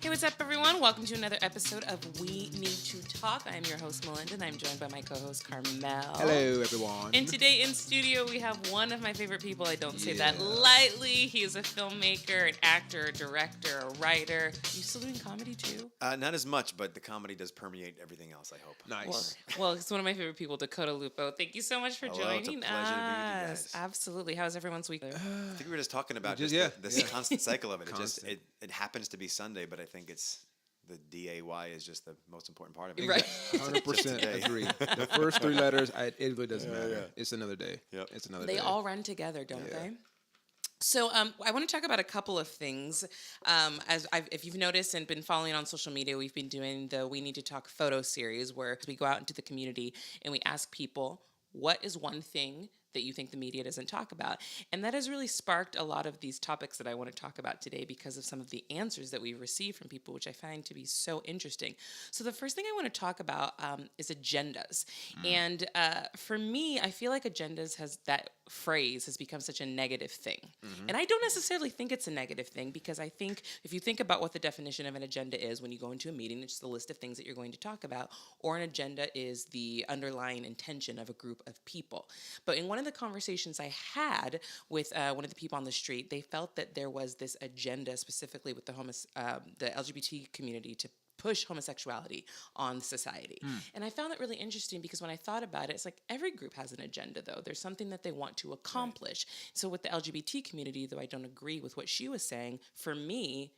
Hey, what's up, everyone? Welcome to another episode of We Need to Talk. I'm your host, Malynda, and I'm joined by my co-host, Karmel. Hello, everyone. And today in studio, we have one of my favorite people. I don't say that lightly. He is a filmmaker, an actor, a director, a writer. You still doing comedy, too? Not as much, but the comedy does permeate everything else, I hope. Nice. Well, it's one of my favorite people, Dakota Lupo. Thank you so much for joining It's a pleasure to be with you guys. Absolutely. How's everyone's week? I think we were just talking about this constant cycle of it. It happens to be Sunday, but I think it's the DAY is just the most important part of it. Right. 100% agree. The first three letters, it really doesn't matter. It's another day. Yep. It's another day. They all run together, don't they? So I want to talk about a couple of things. If you've noticed and been following on social media, we've been doing the We Need to Talk photo series where we go out into the community and we ask people, what is one thing that you think the media doesn't talk about? And that has really sparked a lot of these topics that I want to talk about today because of some of the answers that we've received from people, which I find to be so interesting. So the first thing I want to talk about is agendas. And for me, I feel like agendas that phrase has become such a negative thing. And I don't necessarily think it's a negative thing because I think if you think about what the definition of an agenda is when you go into a meeting, it's the list of things that you're going to talk about, or an agenda is the underlying intention of a group of people. But in one of the conversations I had with one of the people on the street, they felt that there was this agenda specifically with the LGBT community to push homosexuality on society. And I found that really interesting because when I thought about it, it's like every group has an agenda, though. There's something that they want to accomplish. Right. So with the LGBT community, though I don't agree with what she was saying, for me,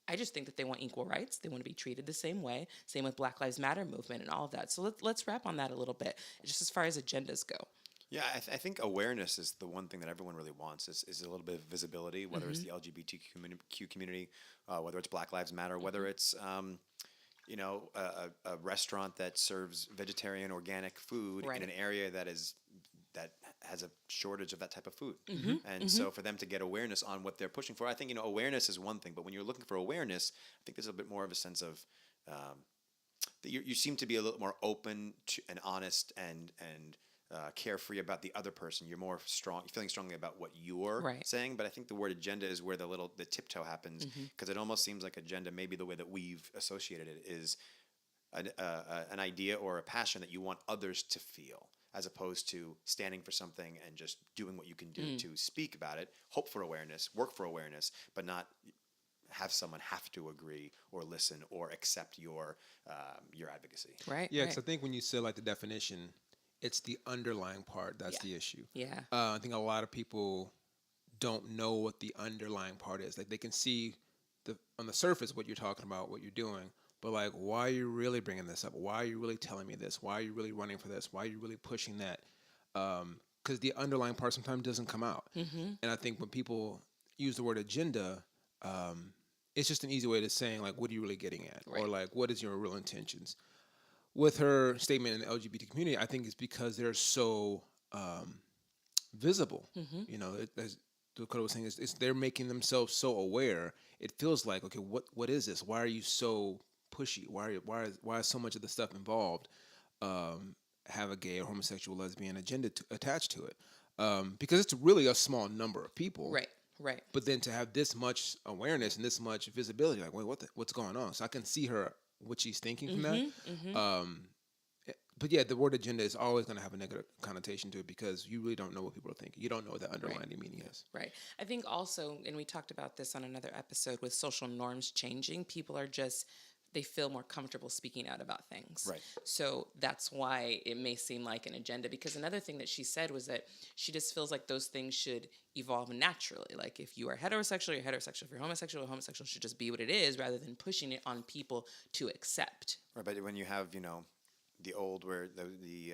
I just think that they want equal rights. They want to be treated the same way. Same with Black Lives Matter movement and all of that. So let's wrap on that a little bit, just as far as agendas go. Yeah, I think awareness is the one thing that everyone really wants is a little bit of visibility, whether it's the LGBTQ community, whether it's Black Lives Matter, whether it's a restaurant that serves vegetarian organic food in an area that has a shortage of that type of food. So for them to get awareness on what they're pushing for, I think awareness is one thing, but when you're looking for awareness, I think there's a bit more of a sense of that you seem to be a little more open and honest and carefree about the other person. You're more feeling strongly about what you're saying. But I think the word agenda is where the tiptoe happens, because it almost seems like agenda, maybe the way that we've associated it, is an idea or a passion that you want others to feel, as opposed to standing for something and just doing what you can do to speak about it, hope for awareness, work for awareness, but not have someone have to agree or listen or accept your advocacy. Right. Yeah, because I think when you say like the definition, it's the underlying part that's the issue. Yeah. I think a lot of people don't know what the underlying part is. Like they can see on the surface what you're talking about, what you're doing, but like, why are you really bringing this up? Why are you really telling me this? Why are you really running for this? Why are you really pushing that? Because the underlying part sometimes doesn't come out. And I think when people use the word agenda, it's just an easy way to saying like, what are you really getting at? Or like, what is your real intentions? With her statement in the LGBT community, I think it's because they're so visible. As Dakota was saying, they're making themselves so aware. It feels like, okay, what is this? Why are you so pushy? Why is so much of the stuff involved have a gay or homosexual, lesbian agenda attached to it? Because it's really a small number of people. Right. But then to have this much awareness and this much visibility, like, wait, what's going on? So I can see what she's thinking from that. But yeah, the word agenda is always going to have a negative connotation to it because you really don't know what people are thinking. You don't know what the underlying meaning is. Right. I think also, and we talked about this on another episode, with social norms changing, people are they feel more comfortable speaking out about things. Right. So that's why it may seem like an agenda. Because another thing that she said was that she just feels like those things should evolve naturally. Like if you are heterosexual, you're heterosexual. If you're homosexual, homosexual should just be what it is rather than pushing it on people to accept. Right, but when you have, the old where the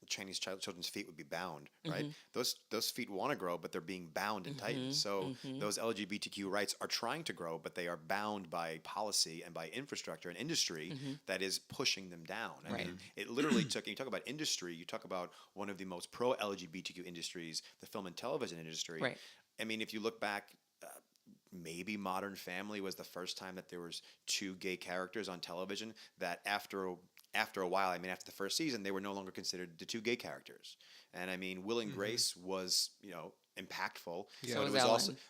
Chinese children's feet would be bound, right? Those feet want to grow, but they're being bound and tightened. So those LGBTQ rights are trying to grow, but they are bound by policy and by infrastructure and industry that is pushing them down. I mean, it literally took, you talk about industry, you talk about one of the most pro-LGBTQ industries, the film and television industry. Right. I mean, if you look back, maybe Modern Family was the first time that there was two gay characters on television that after a while, I mean, after the first season, they were no longer considered the two gay characters. And I mean, Will and Grace was, impactful. Yeah. So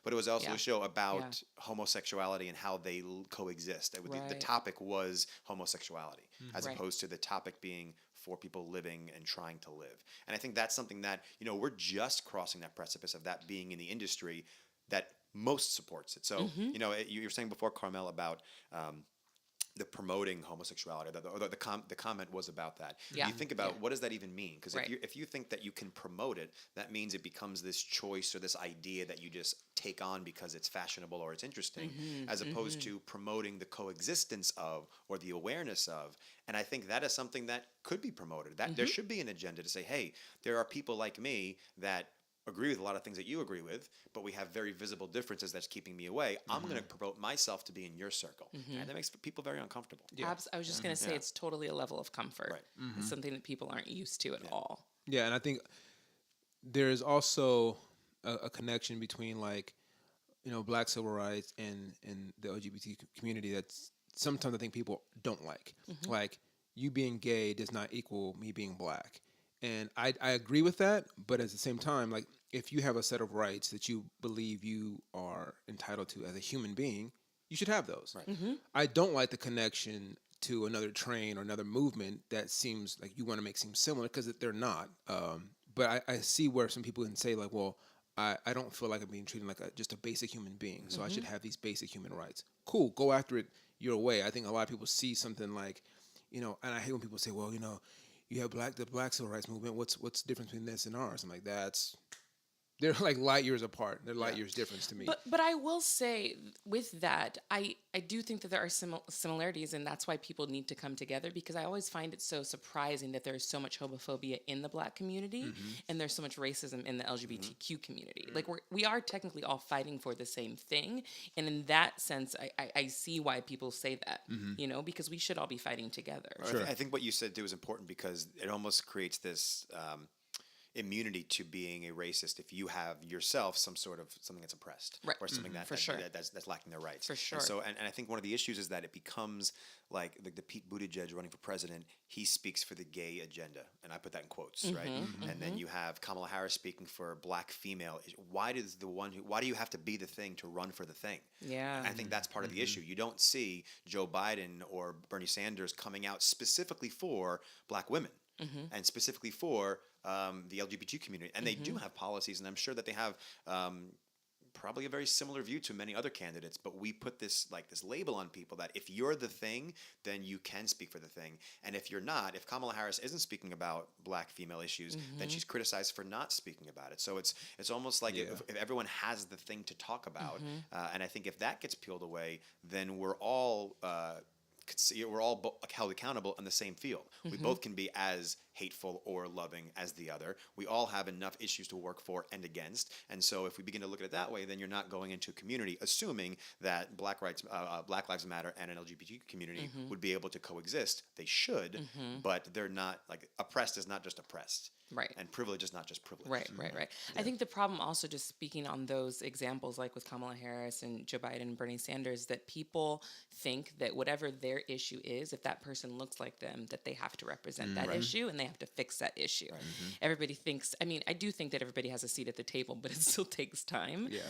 But was also, Ellen. a show about Yeah. homosexuality and how they coexist. The Right. topic was homosexuality, as Right. opposed to the topic being for people living and trying to live. And I think that's something that, we're just crossing that precipice of that being in the industry that most supports it. So, you were saying before, Carmel, about the promoting homosexuality. The comment was about that. Yeah. You think about Yeah. what does that even mean? Because Right. if you think that you can promote it, that means it becomes this choice or this idea that you just take on because it's fashionable or it's interesting, as opposed to promoting the coexistence of or the awareness of. And I think that is something that could be promoted. That there should be an agenda to say, hey, there are people like me that agree with a lot of things that you agree with, but we have very visible differences that's keeping me away. I'm going to promote myself to be in your circle. And that makes people very uncomfortable. Yeah. I was just going to say it's totally a level of comfort. Right. It's something that people aren't used to at all. Yeah, and I think there's also a connection between like, Black civil rights and the LGBT community that's sometimes I think people don't like. Like, you being gay does not equal me being Black. And I agree with that, but at the same time, like, if you have a set of rights that you believe you are entitled to as a human being, you should have those. Right. I don't like the connection to another train or another movement that seems like you want to make seem similar, because they're not. But I see where some people can say, like, well, I don't feel like I'm being treated like just a basic human being, so I should have these basic human rights. Cool, go after it your way. I think a lot of people see something like, and I hate when people say, well, you have the Black civil rights movement. What's the difference between this and ours? I'm like, they're like light years apart. They're light years difference to me. But I will say with that, I do think that there are similarities, and that's why people need to come together, because I always find it so surprising that there's so much homophobia in the Black community and there's so much racism in the LGBTQ community. Like we are technically all fighting for the same thing, and in that sense, I see why people say that, because we should all be fighting together. Sure. I think what you said too is important, because it almost creates this immunity to being a racist if you have yourself something that's oppressed, Right. or something that's lacking their rights. For sure. And so, and I think one of the issues is that it becomes like the Pete Buttigieg running for president. He speaks for the gay agenda, and I put that in quotes, right? And then you have Kamala Harris speaking for Black female. Why do you have to be the thing to run for the thing? Yeah. And I think that's part of the issue. You don't see Joe Biden or Bernie Sanders coming out specifically for Black women. And specifically for the LGBT community. And they do have policies, and I'm sure that they have probably a very similar view to many other candidates, but we put this label on people that if you're the thing, then you can speak for the thing. And if you're not, if Kamala Harris isn't speaking about Black female issues, then she's criticized for not speaking about it. So it's almost like if everyone has the thing to talk about, and I think if that gets peeled away, then we're all held accountable in the same field. We both can be as hateful or loving as the other. We all have enough issues to work for and against. And so if we begin to look at it that way, then you're not going into a community assuming that Black Lives Matter and an LGBT community would be able to coexist. They should, but they're not. Like, oppressed is not just oppressed. Right. And privilege is not just privilege. Right. Yeah. I think the problem also, just speaking on those examples, like with Kamala Harris and Joe Biden and Bernie Sanders, that people think that whatever their issue is, if that person looks like them, that they have to represent that issue and they have to fix that issue. Right. Everybody thinks, I do think that everybody has a seat at the table, but it still takes time. Yeah.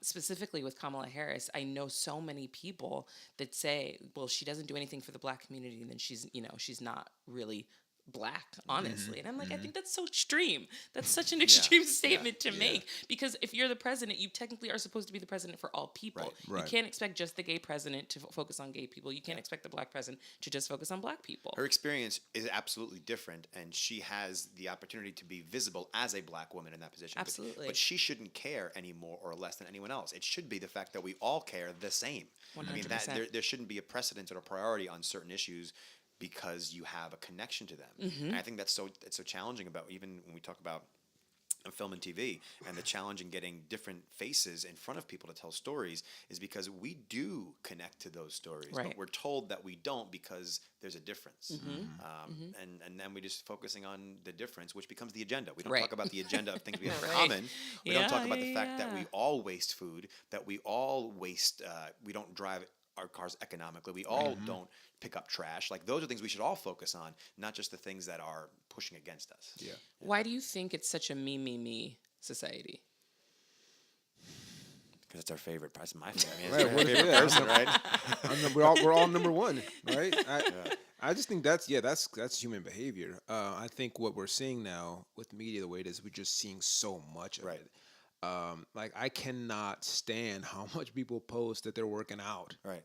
Specifically with Kamala Harris, I know so many people that say, well, she doesn't do anything for the Black community, and then she's not really Black, honestly. And I'm like, I think that's so extreme. That's such an extreme statement to make, because if you're the president, you technically are supposed to be the president for all people. Right. You can't expect just the gay president to focus on gay people. You can't expect the Black president to just focus on Black people. Her experience is absolutely different, and she has the opportunity to be visible as a Black woman in that position. Absolutely. But she shouldn't care any more or less than anyone else. It should be the fact that we all care the same. 100%. I mean, there shouldn't be a precedent or a priority on certain issues because you have a connection to them. And I think it's so challenging about, even when we talk about film and TV, and the challenge in getting different faces in front of people to tell stories, is because we do connect to those stories, but we're told that we don't because there's a difference. And then we're just focusing on the difference, which becomes the agenda. We don't talk about the agenda of things we have in common. We don't talk about the fact that we all waste food, that we all waste, we don't drive our cars economically. We all don't pick up trash. Like those are things we should all focus on, not just the things that are pushing against us. Yeah. Why do you think it's such a me society? Because it's our favorite. That's my favorite. Right, It's our favorite person, right? we're all number one, right? I just think that's human behavior. I think what we're seeing now with media, the way it is, we're just seeing so much of it. Like I cannot stand how much people post that they're working out. Right.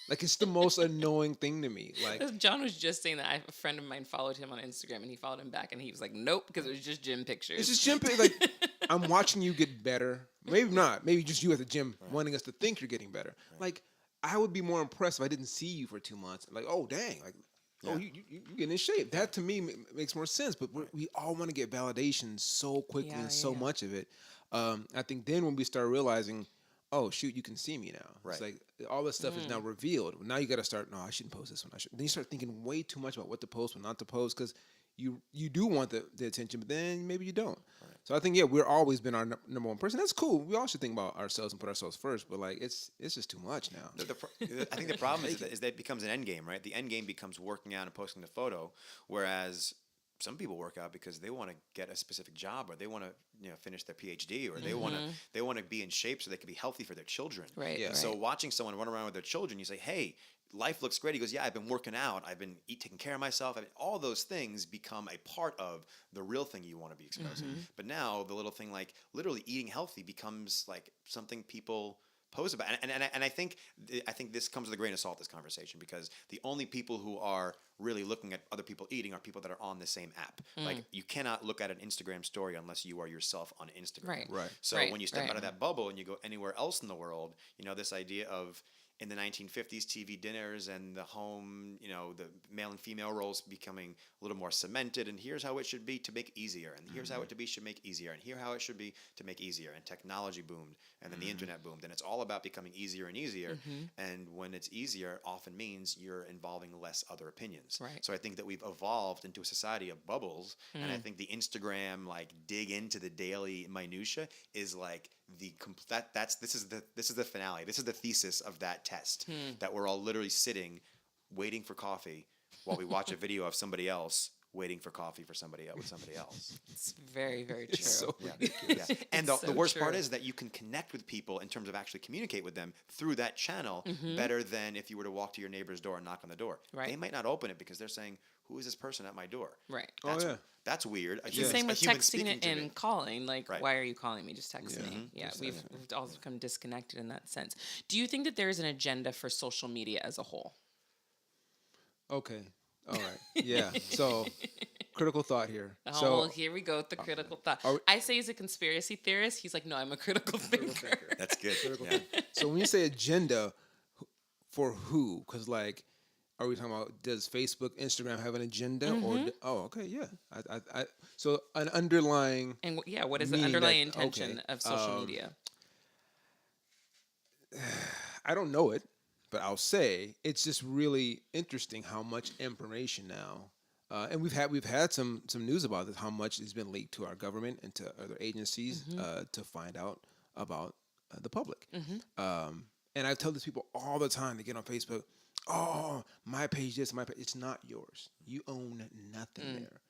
Like it's the most annoying thing to me. Like John was just saying that a friend of mine followed him on Instagram, and he followed him back, and he was like, "Nope," because it was just gym pictures. it's just gym pic. Like I'm watching you get better. Maybe not. Maybe just you at the gym wanting us to think you're getting better. Like I would be more impressed if I didn't see you for 2 months. Like, oh dang, like oh you getting in shape. That to me makes more sense. But we all want to get validation so quickly and so much of it. I think then when we start realizing, oh shoot, you can see me now. Right. It's like all this stuff is now revealed. Now you got to start. No, I shouldn't post this one. Then you start thinking way too much about what to post, what not to post, because you do want the attention, but then maybe you don't. Right. So I think we're always been our number one person. That's cool. We all should think about ourselves and put ourselves first. But like it's just too much now. I think the problem is that it becomes an end game, right? The end game becomes working out and posting the photo, whereas some people work out because they want to get a specific job, or they want to finish their PhD, or they want to be in shape so they can be healthy for their children. Right. Yeah. So watching someone run around with their children, you say, "Hey, life looks great." He goes, "Yeah, I've been working out. I've been taking care of myself." All those things become a part of the real thing you want to be exposing. But now the little thing like literally eating healthy becomes like something people pose about, and I think this comes with a grain of salt, this conversation, because the only people who are really looking at other people eating are people that are on the same app. Like you cannot look at an Instagram story unless you are yourself on Instagram. Right. So when you step out of that bubble and you go anywhere else in the world, this idea of in the 1950s TV dinners and the home, the male and female roles becoming a little more cemented, and here's how it should be to make easier, and here's how it should make easier, and here how it should be to make easier, and technology boomed, and then the internet boomed, and it's all about becoming easier and easier, and when it's easier, often means you're involving less other opinions. Right. So I think that we've evolved into a society of bubbles, and I think the Instagram like dig into the daily minutia is like this is the finale. This is the thesis of that test, that we're all literally sitting waiting for coffee while we watch a video of somebody else waiting for coffee for somebody else with somebody else. It's very, very true. It's so Yeah. And the so worst part true. is that you can connect with people in terms of actually communicate with them through that channel better than if you were to walk to your neighbor's door and knock on the door. Right. They might not open it because they're saying, "Who is this person at my door?" Right. That's weird. It's the same with texting to me. and calling. Like, Right. why are you calling me? Just text me. Yeah, we've all become disconnected in that sense. Do you think that there is an agenda for social media as a whole? Okay. All right. Yeah. So critical thought here. Oh, So well, here we go with the critical thought. I say he's a conspiracy theorist. He's like, no, I'm a critical thinker. That's good. Yeah. so when you say agenda, for who? Because like, are we talking about, does Facebook, Instagram have an agenda, or okay, yeah. So an underlying And what is the meaning underlying that- intention okay, of social media? I don't know it, but I'll say it's just really interesting how much information now, and we've had some news about this, how much has been leaked to our government and to other agencies to find out about the public. And I tell these people all the time, they get on Facebook, oh, my page this, my page. It's not yours. You own nothing there.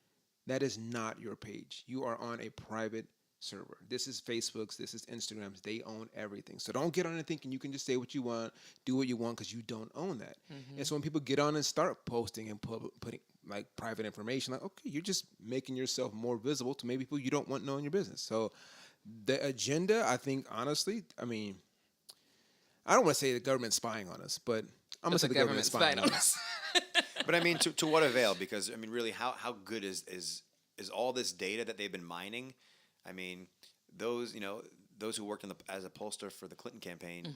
That is not your page. You are on a private server. This is Facebook's, this is Instagram's. They own everything. So don't get on and thinking you can just say what you want, do what you want, because you don't own that. And so when people get on and start posting and putting like private information, like, okay, you're just making yourself more visible to maybe people you don't want knowing your business. So the agenda, I think, honestly, I mean, I don't want to say the government's spying on us, but I'm going to say the government's spying on us. But I mean, to what avail? Because I mean, really, how good is all this data that they've been mining? I mean, those who worked as a pollster for the Clinton campaign,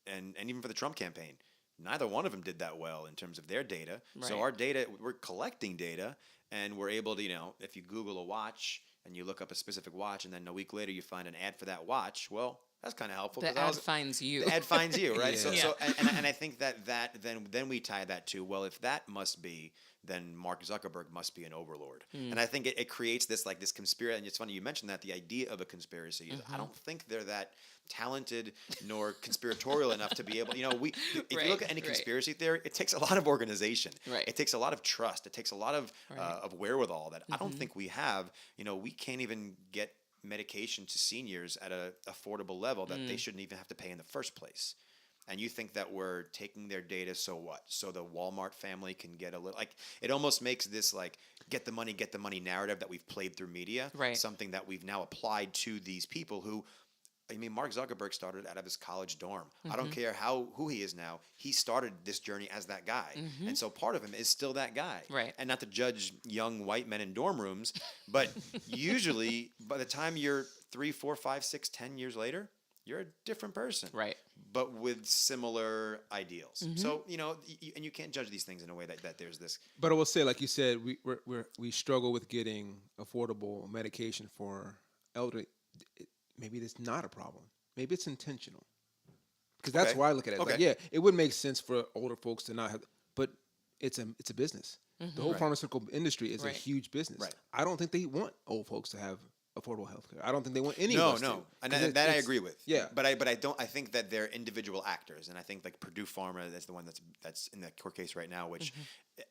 and even for the Trump campaign, neither one of them did that well in terms of their data. Right. So our data, we're collecting data, and we're able to, if you Google a watch and you look up a specific watch, and then a week later you find an ad for that watch, well, That's kind of helpful. The ad finds you. The ad finds you, right? Yeah. So and I think that then we tie that to, well, if that must be, then Mark Zuckerberg must be an overlord. And I think it creates this this conspiracy. And it's funny you mentioned that the idea of a conspiracy is I don't think they're that talented nor conspiratorial enough to be able, if you look at any conspiracy theory, it takes a lot of organization. Right. It takes a lot of trust. It takes a lot of wherewithal that I don't think we have. We can't even get medication to seniors at a affordable level that they shouldn't even have to pay in the first place. And you think that we're taking their data, so what? So the Walmart family can get a little, it almost makes this get the money narrative that we've played through media, something that we've now applied to these people who, Mark Zuckerberg started out of his college dorm. I don't care who he is now. He started this journey as that guy. And so part of him is still that guy. Right. And not to judge young white men in dorm rooms, but usually by the time you're 3, 4, 5, 6, 10 years later, you're a different person. Right. But with similar ideals. So, and you can't judge these things in a way that there's this. But I will say, like you said, we struggle with getting affordable medication for elderly. Maybe that's not a problem. Maybe it's intentional. Because that's why I look at it. Okay. It would make sense for older folks to not have, but it's a business. The whole pharmaceutical industry is a huge business. Right. I don't think they want old folks to have affordable health care. I don't think they want any of us to. And that I agree with. Yeah. But I think that they're individual actors, and I think Purdue Pharma is the one that's in the court case right now, which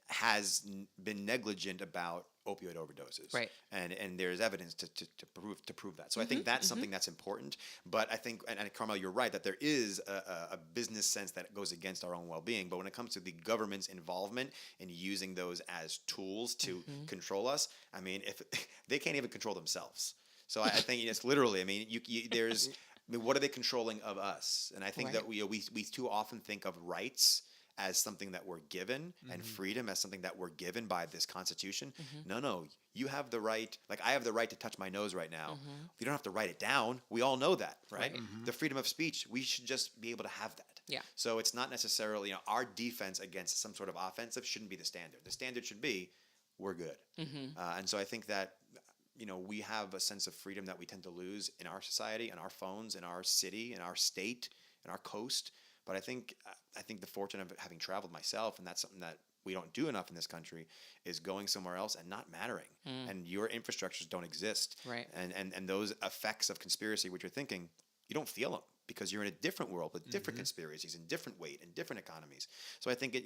has been negligent about opioid overdoses. Right. And there's evidence to prove that. So I think that's something that's important. But I think, and Karmel, you're right, that there is a business sense that goes against our own well-being. But when it comes to the government's involvement in using those as tools to control us, if they can't even control themselves. So I think it's literally, what are they controlling of us? And I think that we too often think of rights as something that we're given and freedom as something that we're given by this Constitution. No, you have the right, I have the right to touch my nose right now. You don't have to write it down. We all know that, right? The freedom of speech, we should just be able to have that. Yeah. So it's not necessarily, our defense against some sort of offensive shouldn't be the standard. The standard should be, we're good. And so I think that, we have a sense of freedom that we tend to lose in our society, in our phones, in our city, in our state, in our coast. But I think the fortune of having traveled myself, and that's something that we don't do enough in this country, is going somewhere else and not mattering. And your infrastructures don't exist. Right. And those effects of conspiracy, which you're thinking, you don't feel them because you're in a different world with different conspiracies and different weight and different economies. So I think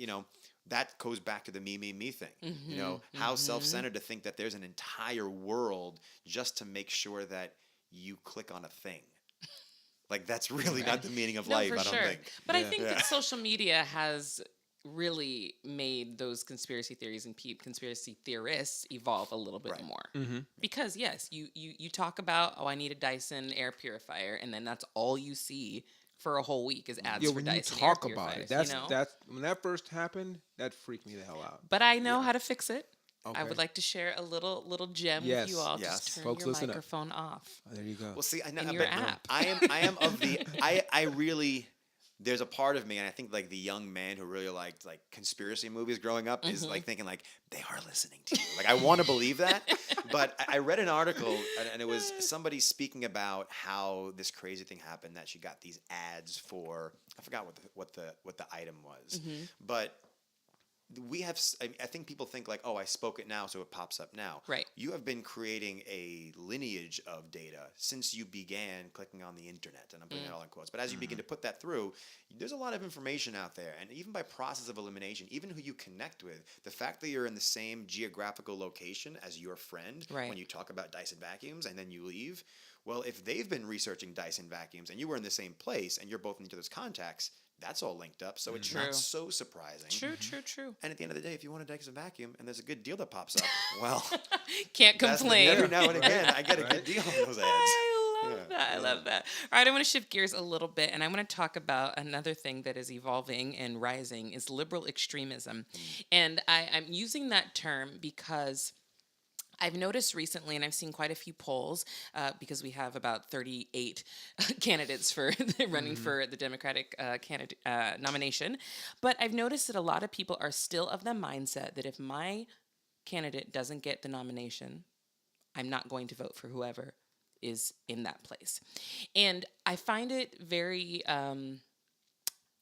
that goes back to the me thing. How self-centered to think that there's an entire world just to make sure that you click on a thing. That's really not the meaning of life, I don't think. But I think that social media has really made those conspiracy theories and conspiracy theorists evolve a little bit more. Because yes, you talk about, I need a Dyson air purifier, and then that's all you see for a whole week is ads for Dyson air purifiers. When you talk about it, that's when that first happened, that freaked me the hell out. But I know how to fix it. Okay. I would like to share a little gem with you all. Yes. Just turn Folks, your listen up. microphone off. There you go. Well, see, in your app. I am of the I really, there's a part of me, and I think the young man who really liked conspiracy movies growing up is thinking they are listening to you. I want to believe that, but I read an article and it was somebody speaking about how this crazy thing happened, that she got these ads for, I forgot what the item was, but we have, I think people think I spoke it now, so it pops up now. Right. You have been creating a lineage of data since you began clicking on the internet, and I'm putting it all in quotes. But as you begin to put that through, there's a lot of information out there. And even by process of elimination, even who you connect with, the fact that you're in the same geographical location as your friend, when you talk about Dyson vacuums and then you leave, well, if they've been researching Dyson vacuums and you were in the same place and you're both in each other's contacts, that's all linked up, so it's not so surprising. True. And at the end of the day, if you want a Dyson vacuum and there's a good deal that pops up, well, can't complain. Every now and again, I get a good deal on those ads. I love that. All right, I want to shift gears a little bit, and I want to talk about another thing that is evolving and rising is liberal extremism. And I'm using that term because I've noticed recently, and I've seen quite a few polls, because we have about 38 candidates for running for the Democratic nomination. But I've noticed that a lot of people are still of the mindset that if my candidate doesn't get the nomination, I'm not going to vote for whoever is in that place. And I find it very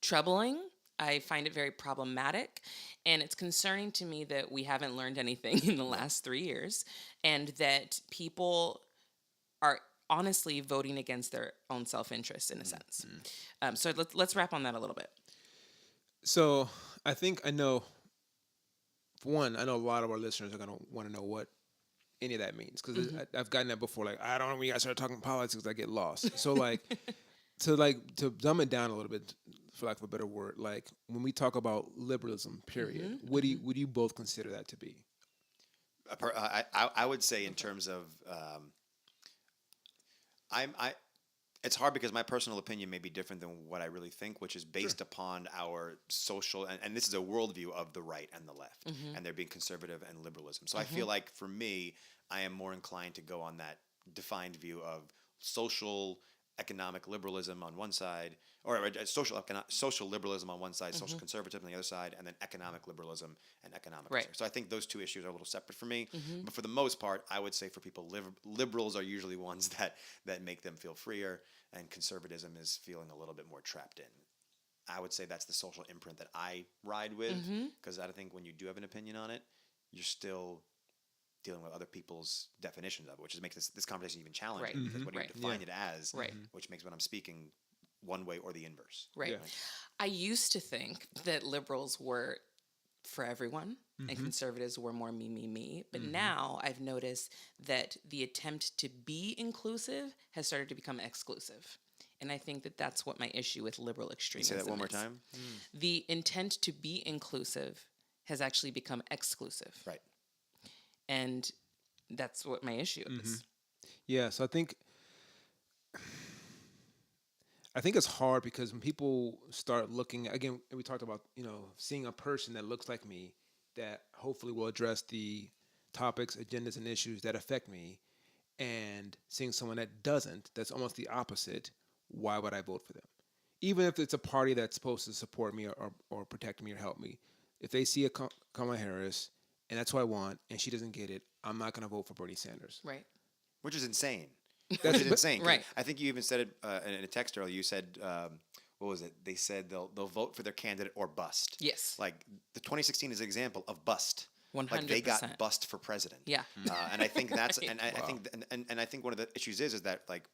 troubling. I find it very problematic. And it's concerning to me that we haven't learned anything in the last 3 years, and that people are honestly voting against their own self-interest in a sense. So let's wrap on that a little bit. So I think I know, for one, I know a lot of our listeners are going to want to know what any of that means, because I've gotten that before. Like, I don't know when you guys start talking politics, I get lost. So to dumb it down a little bit, for lack of a better word, like when we talk about liberalism, period, what do you both consider that to be? I would say in terms of it's hard because my personal opinion may be different than what I really think, which is based upon our social, and this is a worldview of the right and the left, and there being conservative and liberalism. So I feel like for me, I am more inclined to go on that defined view of social economic liberalism on one side, or social liberalism on one side, social conservatism on the other side, and then economic liberalism and economic. Right. So I think those two issues are a little separate for me. But for the most part, I would say for people, liberals are usually ones that make them feel freer, and conservatism is feeling a little bit more trapped in. I would say that's the social imprint that I ride with, because I think when you do have an opinion on it, you're still dealing with other people's definitions of it, which makes this conversation even challenging, because what do you define it as, which makes what I'm speaking one way or the inverse. Right. I used to think that liberals were for everyone and conservatives were more me. But now I've noticed that the attempt to be inclusive has started to become exclusive. And I think that that's what my issue with liberal extremism is. Say that one more time. The intent to be inclusive has actually become exclusive. Right. And that's what my issue is. Yeah, so I think it's hard, because when people start looking, again, we talked about, seeing a person that looks like me, that hopefully will address the topics, agendas, and issues that affect me, and seeing someone that doesn't, that's almost the opposite, why would I vote for them? Even if it's a party that's supposed to support me or protect me or help me. If they see a Kamala Harris, and that's what I want, and she doesn't get it, I'm not going to vote for Bernie Sanders. Right. Which is insane. Which is insane. Right. I think you even said it in a text earlier. You said, what was it? They said they'll vote for their candidate or bust. Yes. Like the 2016 is an example of bust. 100%. Like they got bust for president. Yeah. And I think that's and Wow. I think one of the issues is that like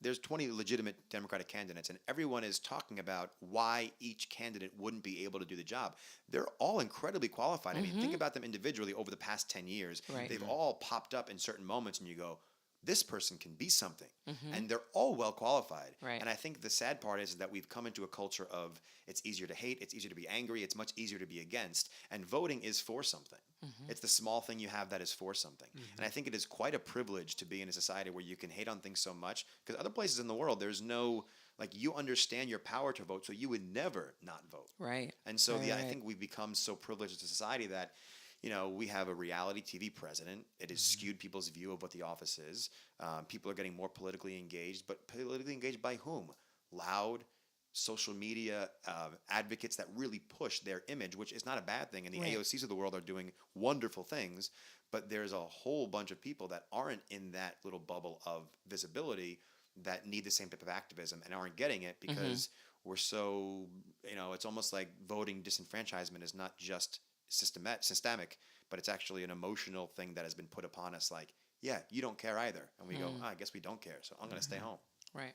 there's 20 legitimate Democratic candidates, and everyone is talking about why each candidate wouldn't be able to do the job. They're all incredibly qualified. I mean, think about them individually over the past 10 years. Right. They've all popped up in certain moments, and you go, this person can be something. And they're all well qualified. Right. And I think the sad part is that we've come into a culture of it's easier to hate, it's easier to be angry, it's much easier to be against. And voting is for something. It's the small thing you have that is for something. And I think it is quite a privilege to be in a society where you can hate on things so much, because other places in the world, there's no, like, you understand your power to vote, so you would never not vote. Right. And so Right. I think we've become so privileged as a society that, we have a reality TV president. It has skewed people's view of what the office is. People are getting more politically engaged, but politically engaged by whom? Loud, social media advocates that really push their image, which is not a bad thing. And the AOCs of the world are doing wonderful things, but there's a whole bunch of people that aren't in that little bubble of visibility that need the same type of activism and aren't getting it because we're so, it's almost like voting disenfranchisement is not just systemic, but it's actually an emotional thing that has been put upon us. Like, yeah, you don't care either, and we go, I guess we don't care, so I'm going to stay home. Right.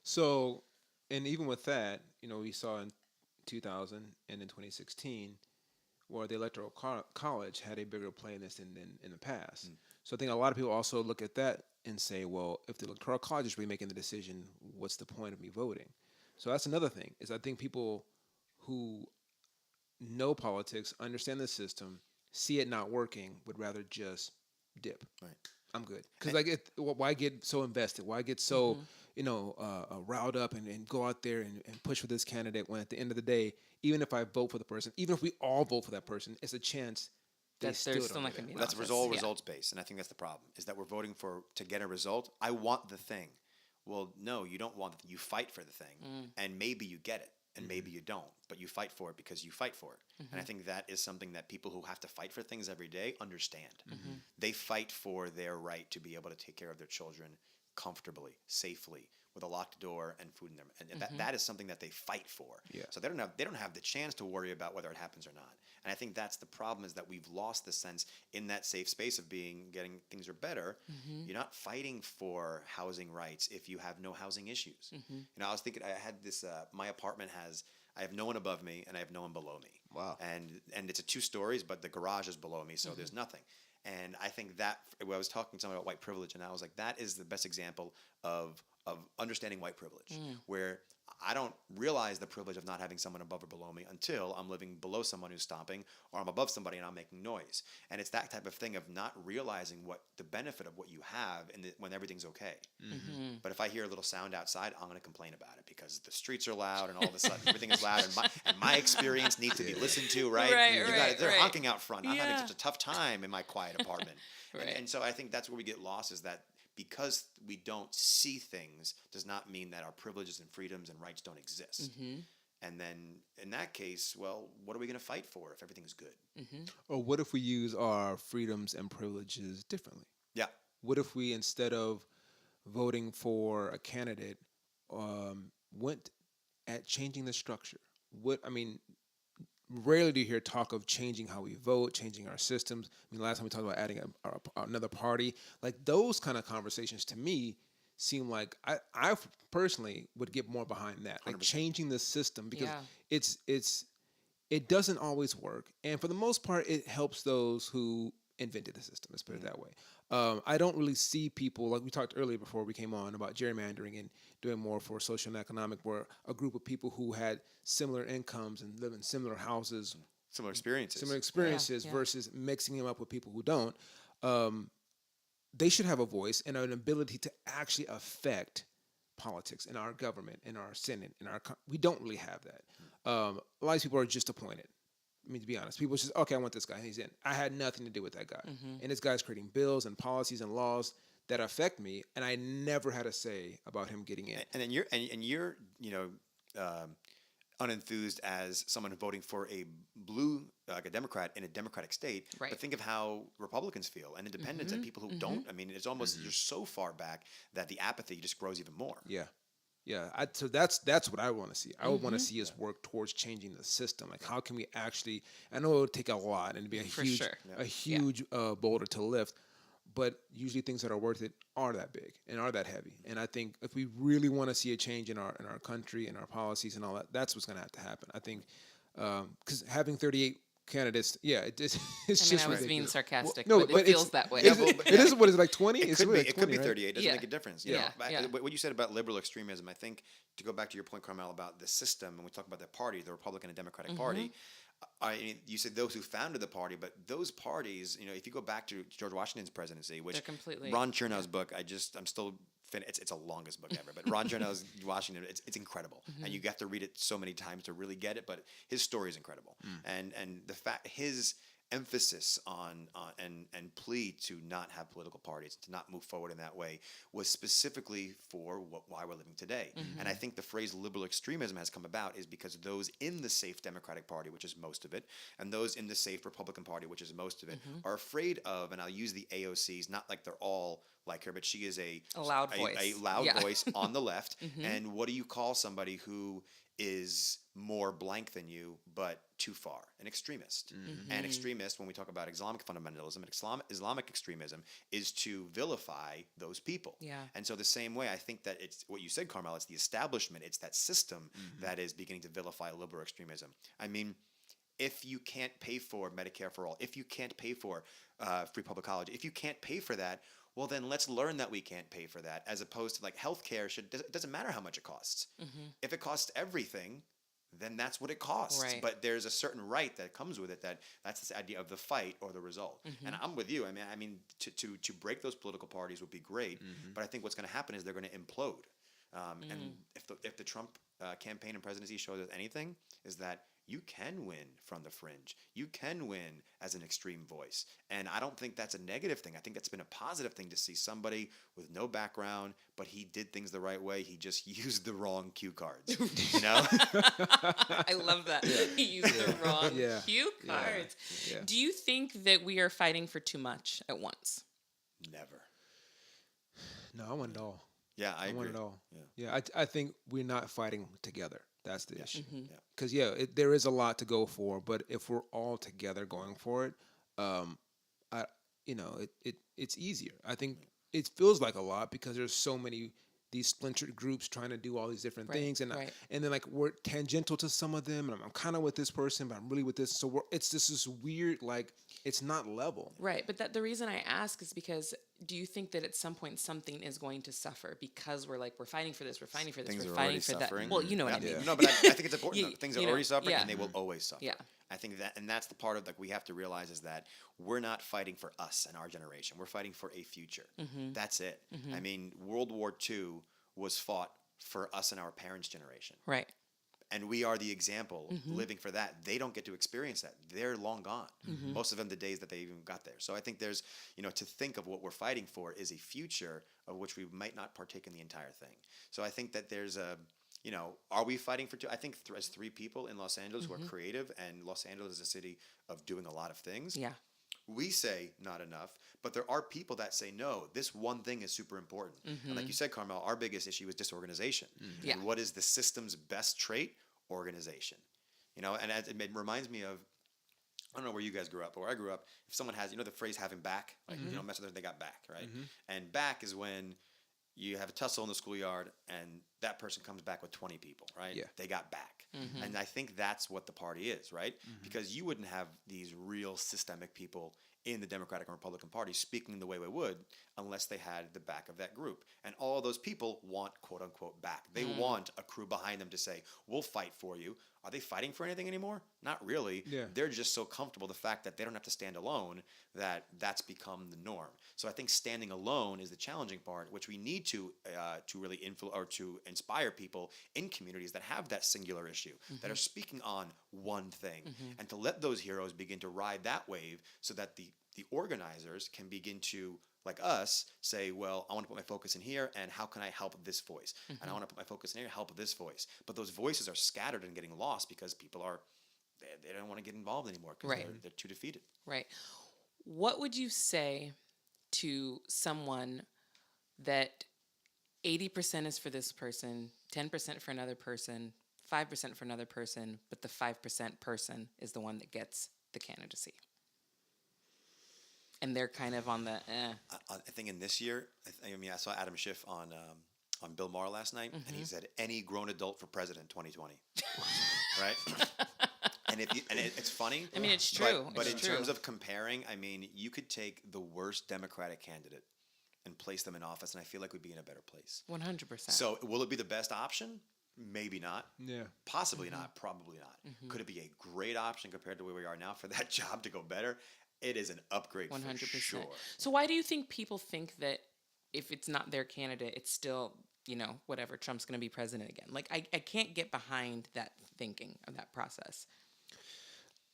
So, and even with that, we saw in 2000 and in 2016 where the Electoral College had a bigger play in this than in the past. So I think a lot of people also look at that and say, well, if the Electoral College is really making the decision, what's the point of me voting? So that's another thing, is I think people who know politics, understand the system, see it not working, would rather just dip. Right. I'm good. Because why get so invested? Why get so, riled up and go out there and push for this candidate when at the end of the day, even if I vote for the person, even if we all vote for that person, it's a chance That they're still not going to be in That's office. results based, and I think that's the problem, is that we're voting to get a result. I want the thing. Well, no, you don't want the thing. You fight for the thing, and maybe you get it. And maybe you don't, but you fight for it because you fight for it. And I think that is something that people who have to fight for things every day understand. They fight for their right to be able to take care of their children comfortably, safely, with a locked door and food in them. And that is something that they fight for. Yeah. So they don't have the chance to worry about whether it happens or not. And I think that's the problem, is that we've lost the sense in that safe space of getting things are better. You're not fighting for housing rights if you have no housing issues. I was thinking, I had this, my apartment I have no one above me and I have no one below me. Wow. And it's a 2 stories, but the garage is below me, so there's nothing. And I think that, I was talking to someone about white privilege, and I was like, that is the best example of understanding white privilege, where I don't realize the privilege of not having someone above or below me until I'm living below someone who's stomping, or I'm above somebody and I'm making noise. And it's that type of thing of not realizing what the benefit of what you have when everything's okay. But if I hear a little sound outside, I'm going to complain about it because the streets are loud and all of a sudden everything is loud, and my experience needs to be listened to, right? They're honking out front. I'm having such a tough time in my quiet apartment. And so I think that's where we get lost, is that because we don't see things does not mean that our privileges and freedoms and rights don't exist. And then in that case, well, what are we going to fight for if everything's good? Or what if we use our freedoms and privileges differently? Yeah. What if we, instead of voting for a candidate, went at changing the structure? Rarely do you hear talk of changing how we vote, changing our systems. Last time we talked about adding another party. Like, those kind of conversations, to me, seem like I personally would get more behind that, like 100%. Changing the system, because it doesn't always work, and for the most part, it helps those who invented the system. Let's put it that way. I don't really see people, like we talked earlier before we came on, about gerrymandering and doing more for social and economic, where a group of people who had similar incomes and live in similar houses, similar experiences versus mixing them up with people who don't. They should have a voice and an ability to actually affect politics in our government, in our Senate, we don't really have that. A lot of people are just appointed. To be honest, people just, okay, I want this guy, he's in. I had nothing to do with that guy. And this guy's creating bills and policies and laws that affect me, and I never had a say about him getting in. And then you're unenthused as someone voting for a blue, like a Democrat in a Democratic state. Right. But think of how Republicans feel, and independents, and people who don't. It's almost, you're so far back that the apathy just grows even more. Yeah, so that's what I want to see. I would want to see us work towards changing the system. Like, how can we actually? I know it would take a lot and it'd be a huge boulder to lift, but usually things that are worth it are that big and are that heavy. And I think if we really want to see a change in our country and our policies and all that, that's what's going to have to happen. I think because having 38 candidates, it's just I was being sarcastic, but it feels that way. It is what is it, like 20? It could be 38. It doesn't make a difference. What you said about liberal extremism, I think, to go back to your point, Karmel, about the system, and we talk about the party, the Republican and Democratic Party. You said those who founded the party, but those parties, if you go back to George Washington's presidency, which Ron Chernow's book, I'm still. It's the longest book ever, but Ron Chernow's Washington, it's incredible, and you have to read it so many times to really get it. But his story is incredible, and the fact his emphasis on and plea to not have political parties, to not move forward in that way, was specifically for why we're living today. And I think the phrase liberal extremism has come about is because those in the safe Democratic Party, which is most of it, and those in the safe Republican Party, which is most of it, are afraid of, and I'll use the AOCs, not like they're all like her, but she is a loud voice. A loud voice on the left. And what do you call somebody who is more blank than you, but too far? An extremist. And extremist, when we talk about Islamic fundamentalism and Islamic extremism, is to vilify those people. And so the same way, I think that it's what you said, Karmel, it's the establishment, it's that system that is beginning to vilify liberal extremism. If you can't pay for Medicare for all, if you can't pay for free public college, if you can't pay for that, well, then let's learn that we can't pay for that, as opposed to like healthcare it doesn't matter how much it costs. If it costs everything, then that's what it costs. Right. But there's a certain right that comes with it, that's this idea of the fight or the result. And I'm with you. To break those political parties would be great, but I think what's going to happen is they're going to implode. And if the Trump campaign and presidency shows us anything, is that you can win from the fringe. You can win as an extreme voice. And I don't think that's a negative thing. I think that's been a positive thing to see somebody with no background, but he did things the right way. He just used the wrong cue cards. I love that. He used the wrong cue cards. Do you think that we are fighting for too much at once? Never. No, I want it all. Yeah, I I agree. want it all. Yeah. Yeah, I think we're not fighting together. That's the issue. Mm-hmm. Yeah. Because there is a lot to go for, but if we're all together going for it, um, I it's easier. I think it feels like a lot because there's so many these splintered groups trying to do all these different Right, things, and right. and then like we're tangential to some of them, and I'm kind of with this person, but I'm really with this. So it's just this weird, like it's not level. Right, but the reason I ask is because do you think that at some point something is going to suffer because we're fighting for this, we're fighting for this, Things we're are fighting already for suffering. that. Well, you know what I Yeah. mean. No, but I think it's important. You- Though. Things you are know, already suffering, yeah. and they will always suffer. Yeah. I think and that's the part of we have to realize is that we're not fighting for us and our generation. We're fighting for a future. Mm-hmm. That's it. I mean, World War II was fought for us and our parents' generation. Right. And we are the example Mm-hmm. living for that. They don't get to experience that. They're long gone. Most of them the days that they even got there. So I think there's, to think of what we're fighting for is a future of which we might not partake in the entire thing. So I think that there's are we fighting for two? I think as three people in Los Angeles who are creative, and Los Angeles is a city of doing a lot of things. Yeah. We say not enough, but there are people that say no. This one thing is super important, and like you said, Karmel, our biggest issue is disorganization. Yeah. And what is the system's best trait? Organization. And it reminds me of, I don't know where you guys grew up, but where I grew up, if someone has, the phrase having back, like mess with them, they got back, right? And back is when you have a tussle in the schoolyard and that person comes back with 20 people, right? Yeah. They got back. And I think that's what the party is, right? Because you wouldn't have these real systemic people in the Democratic and Republican Party speaking the way we would unless they had the back of that group. And all those people want, quote unquote, back. They want a crew behind them to say, we'll fight for you. Are they fighting for anything anymore? Not really. Yeah. They're just so comfortable the fact that they don't have to stand alone that that's become the norm. So I think standing alone is the challenging part, which we need to really influence or to inspire people in communities that have that singular issue, that are speaking on one thing, and to let those heroes begin to ride that wave so that the organizers can begin to, like us, say, well, I want to put my focus in here, and how can I help this voice? And I want to put my focus in here, help this voice. But those voices are scattered and getting lost because people they don't want to get involved anymore because Right. they're too defeated. Right. What would you say to someone that 80% is for this person, 10% for another person, 5% for another person, but the 5% person is the one that gets the candidacy? And they're kind of on the I think in this year, I saw Adam Schiff on Bill Maher last night, and he said any grown adult for president 2020, right? And it's funny. I mean, it's true. But It's in true. terms of comparing, I mean, you could take the worst Democratic candidate and place them in office, and I feel like we'd be in a better place. 100%. So will it be the best option? Maybe not. Yeah. Possibly not. Probably not. Could it be a great option compared to where we are now for that job to go better? It is an upgrade 100%. for sure. So why do you think people think that if it's not their candidate, it's still, whatever, Trump's going to be president again? Like, I can't get behind that thinking of that process.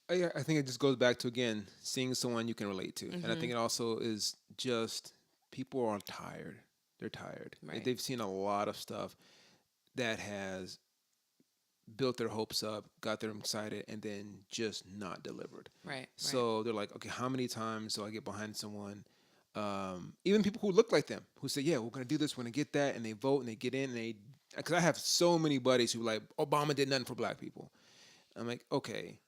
I think it just goes back to, again, seeing someone you can relate to. And I think it also is just people are tired. They're tired. Right. They've seen a lot of stuff that has built their hopes up, got them excited, and then just not delivered. Right. So they're like, okay, how many times do I get behind someone? Even people who look like them, who say, yeah, we're going to do this, we're going to get that, and they vote and they get in, and because I have so many buddies who like, Obama did nothing for black people. I'm like, okay.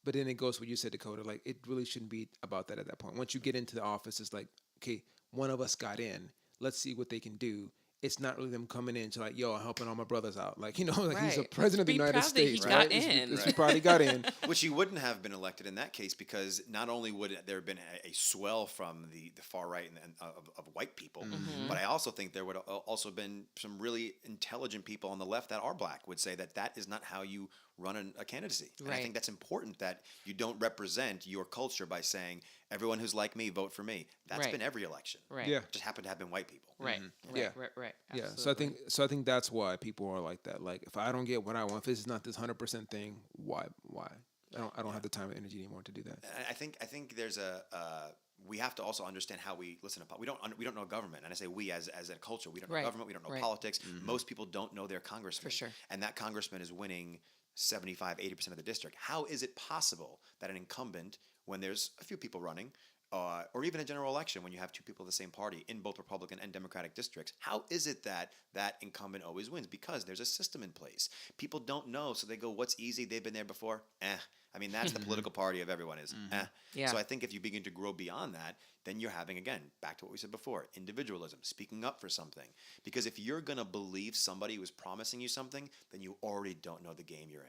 But then it goes what you said, Dakota, like it really shouldn't be about that at that point. Once you get into the office, it's like, okay, one of us got in. Let's see what they can do. It's not really them coming in to like, yo, I'm helping all my brothers out. Like, he's a Right. president of the Be United proud that he States, got right? in. He probably got in. Which he wouldn't have been elected in that case because not only would there have been a swell from the far right and of white people, but I also think there would also been some really intelligent people on the left that are black would say that is not how you run a candidacy. And I Right. think that's important that you don't represent your culture by saying everyone who's like me, vote for me. That's Right. been every election. Right. Yeah. It just happened to have been white people. Right. Yeah. Right. Yeah, Absolutely. so I think that's why people are like that. Like, if I don't get what I want, if this is not this 100% thing, why? I don't have the time and energy anymore to do that. And I think there's we have to also understand how we listen to we don't know government, and I say we as a culture, we don't know Right. government, we don't know Right. politics. Most people don't know their congressman, For sure. and that congressman is winning 75-80% of the district. How is it possible that an incumbent, when there's a few people running, or even a general election when you have two people of the same party in both Republican and Democratic districts. How is it that that incumbent always wins? Because there's a system in place. People don't know, so they go, what's easy? They've been there before. I mean, that's the political party of everyone is. Yeah. So I think if you begin to grow beyond that, then you're having, again, back to what we said before, individualism, speaking up for something. Because if you're going to believe somebody who's promising you something, then you already don't know the game you're in.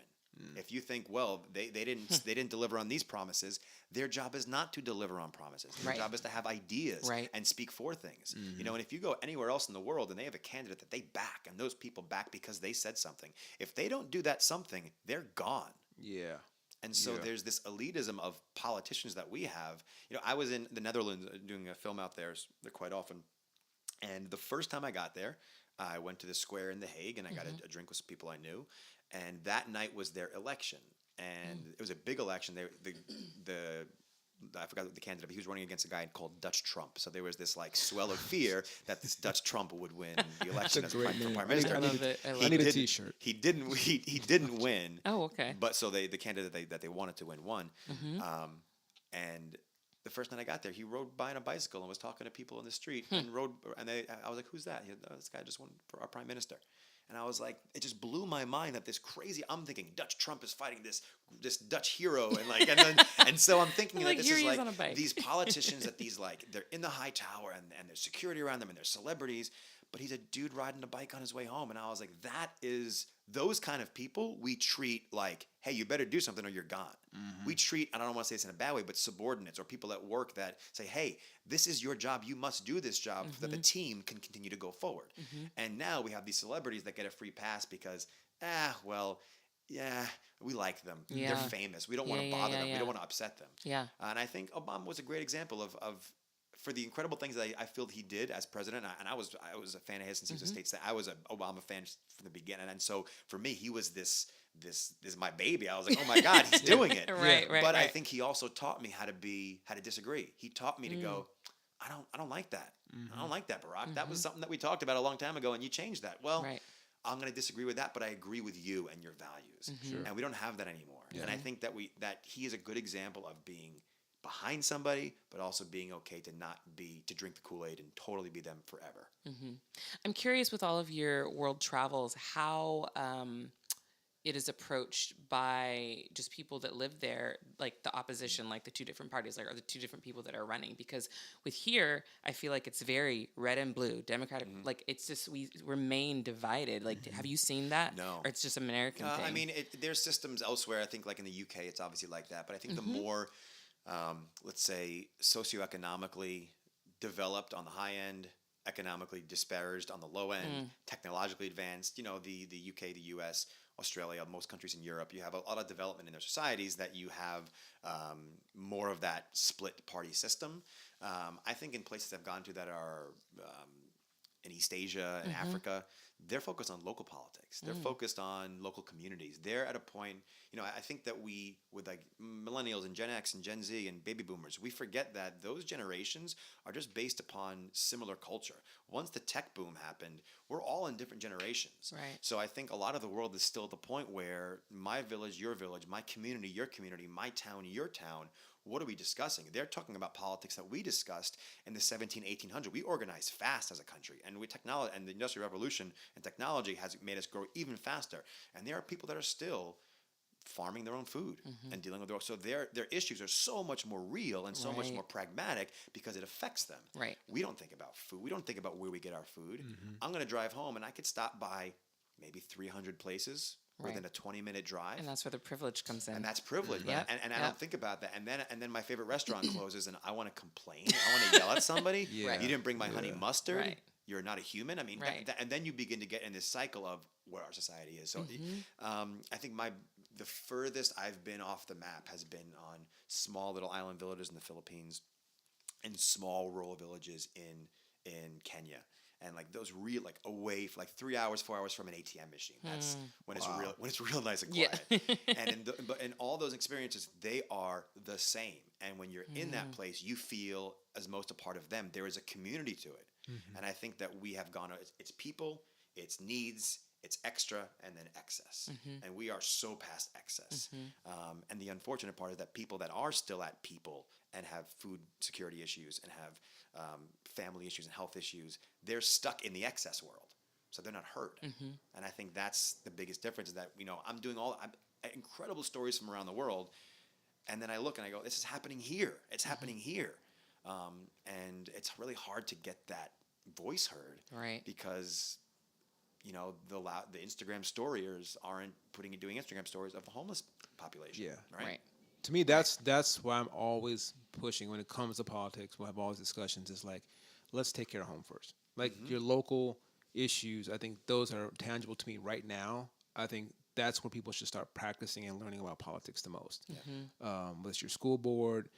If you think, well, they didn't deliver on these promises, their job is not to deliver on promises. Their job is to have ideas and speak for things. You know, and if you go anywhere else in the world and they have a candidate that they back, and those people back because they said something, if they don't do that something, they're gone. Yeah. And so there's this elitism of politicians that we have. You know, I was in the Netherlands doing a film out there quite often, and the first time I got there, I went to the square in The Hague and I got a drink with some people I knew. And that night was their election, and it was a big election. I forgot the candidate, but he was running against a guy called Dutch Trump. So there was this like swell of fear that this Dutch Trump would win the election as prime minister. I love it. I need a T-shirt. He didn't win. Oh, okay. But so the candidate that they wanted to win won. And the first night I got there, he rode by on a bicycle and was talking to people in the street I was like, "Who's that?" He said, "This guy just won for our prime minister." And I was like, it just blew my mind that this crazy. I'm thinking Dutch Trump is fighting this Dutch hero, and so I'm thinking that this is like these politicians that they're in the high tower and there's security around them and there's celebrities, but he's a dude riding a bike on his way home. And I was like, that is those kind of people we treat like, hey, you better do something or you're gone. We treat, and I don't want to say this in a bad way, but subordinates or people at work that say, hey, this is your job. You must do this job so that the team can continue to go forward. And now we have these celebrities that get a free pass because, we like them. Yeah. They're famous. We don't want to bother them. We don't want to upset them. Yeah. And I think Obama was a great example of for the incredible things that I feel he did as president, and I was a fan of his since he was a state. I was an Obama fan from the beginning, and so for me, he was this is my baby. I was like, oh my God, he's doing it. Right. But I think he also taught me how to disagree. He taught me to go, I don't like that. I don't like that, Barack. That was something that we talked about a long time ago, and you changed that. Well, I'm going to disagree with that, but I agree with you and your values. And we don't have that anymore. And I think that he is a good example of being behind somebody, but also being okay to drink the Kool-Aid and totally be them forever. I'm curious, with all of your world travels, how it is approached by just people that live there, like the opposition, like the two different parties, like, or the two different people that are running. Because with here, I feel like it's very red and blue, Democratic. Like, it's just, we remain divided. Like, have you seen that? No. Or it's just an American thing? I mean, there's systems elsewhere. I think like in the UK, it's obviously like that. But I think the more, let's say, socioeconomically developed on the high end, economically disparaged on the low end, technologically advanced, the UK, the US, Australia, most countries in Europe, you have a lot of development in their societies that you have more of that split party system. I think in places I've gone to that are in East Asia and Africa, they're focused on local politics. They're focused on local communities. They're at a point, I think that we, with like millennials and Gen X and Gen Z and baby boomers, we forget that those generations are just based upon similar culture. Once the tech boom happened, we're all in different generations. Right. So I think a lot of the world is still at the point where my village, your village, my community, your community, my town, your town, what are we discussing? They're talking about politics that we discussed in the 1800s. We organized fast as a country, and technology and the Industrial Revolution and technology has made us grow even faster. And there are people that are still farming their own food and dealing with their own. So their issues are so much more real and so much more pragmatic because it affects them. Right. We don't think about food. We don't think about where we get our food. I'm going to drive home, and I could stop by maybe 300 places within a 20-minute drive. And that's where the privilege comes in. And that's privilege. Yep. And I don't think about that. And then my favorite restaurant closes, and I want to complain. I want to yell at somebody. You didn't bring my honey mustard. Right. You're not a human. I mean, and then you begin to get in this cycle of where our society is. So I think the furthest I've been off the map has been on small little island villages in the Philippines and small rural villages in Kenya. And like those real, like away for like 3 hours, 4 hours from an ATM machine. That's when it's real nice and quiet. And in all those experiences, they are the same. And when you're in that place, you feel as most a part of them. There is a community to it. And I think that we have gone, it's people, it's needs, It's extra and then excess. And we are so past excess. And the unfortunate part is that people that are still at people and have food security issues and have family issues and health issues, they're stuck in the excess world. So they're not heard. And I think that's the biggest difference, is that, I'm doing incredible stories from around the world. And then I look and I go, this is happening here. It's happening here. And it's really hard to get that voice heard. Right. Because the Instagram storyers aren't doing Instagram stories of the homeless population. Yeah. Right. To me, that's why I'm always pushing when it comes to politics. We'll have all these discussions. It's like, let's take care of home first. Like your local issues, I think those are tangible to me right now. I think that's where people should start practicing and learning about politics the most. Whether it's your school board,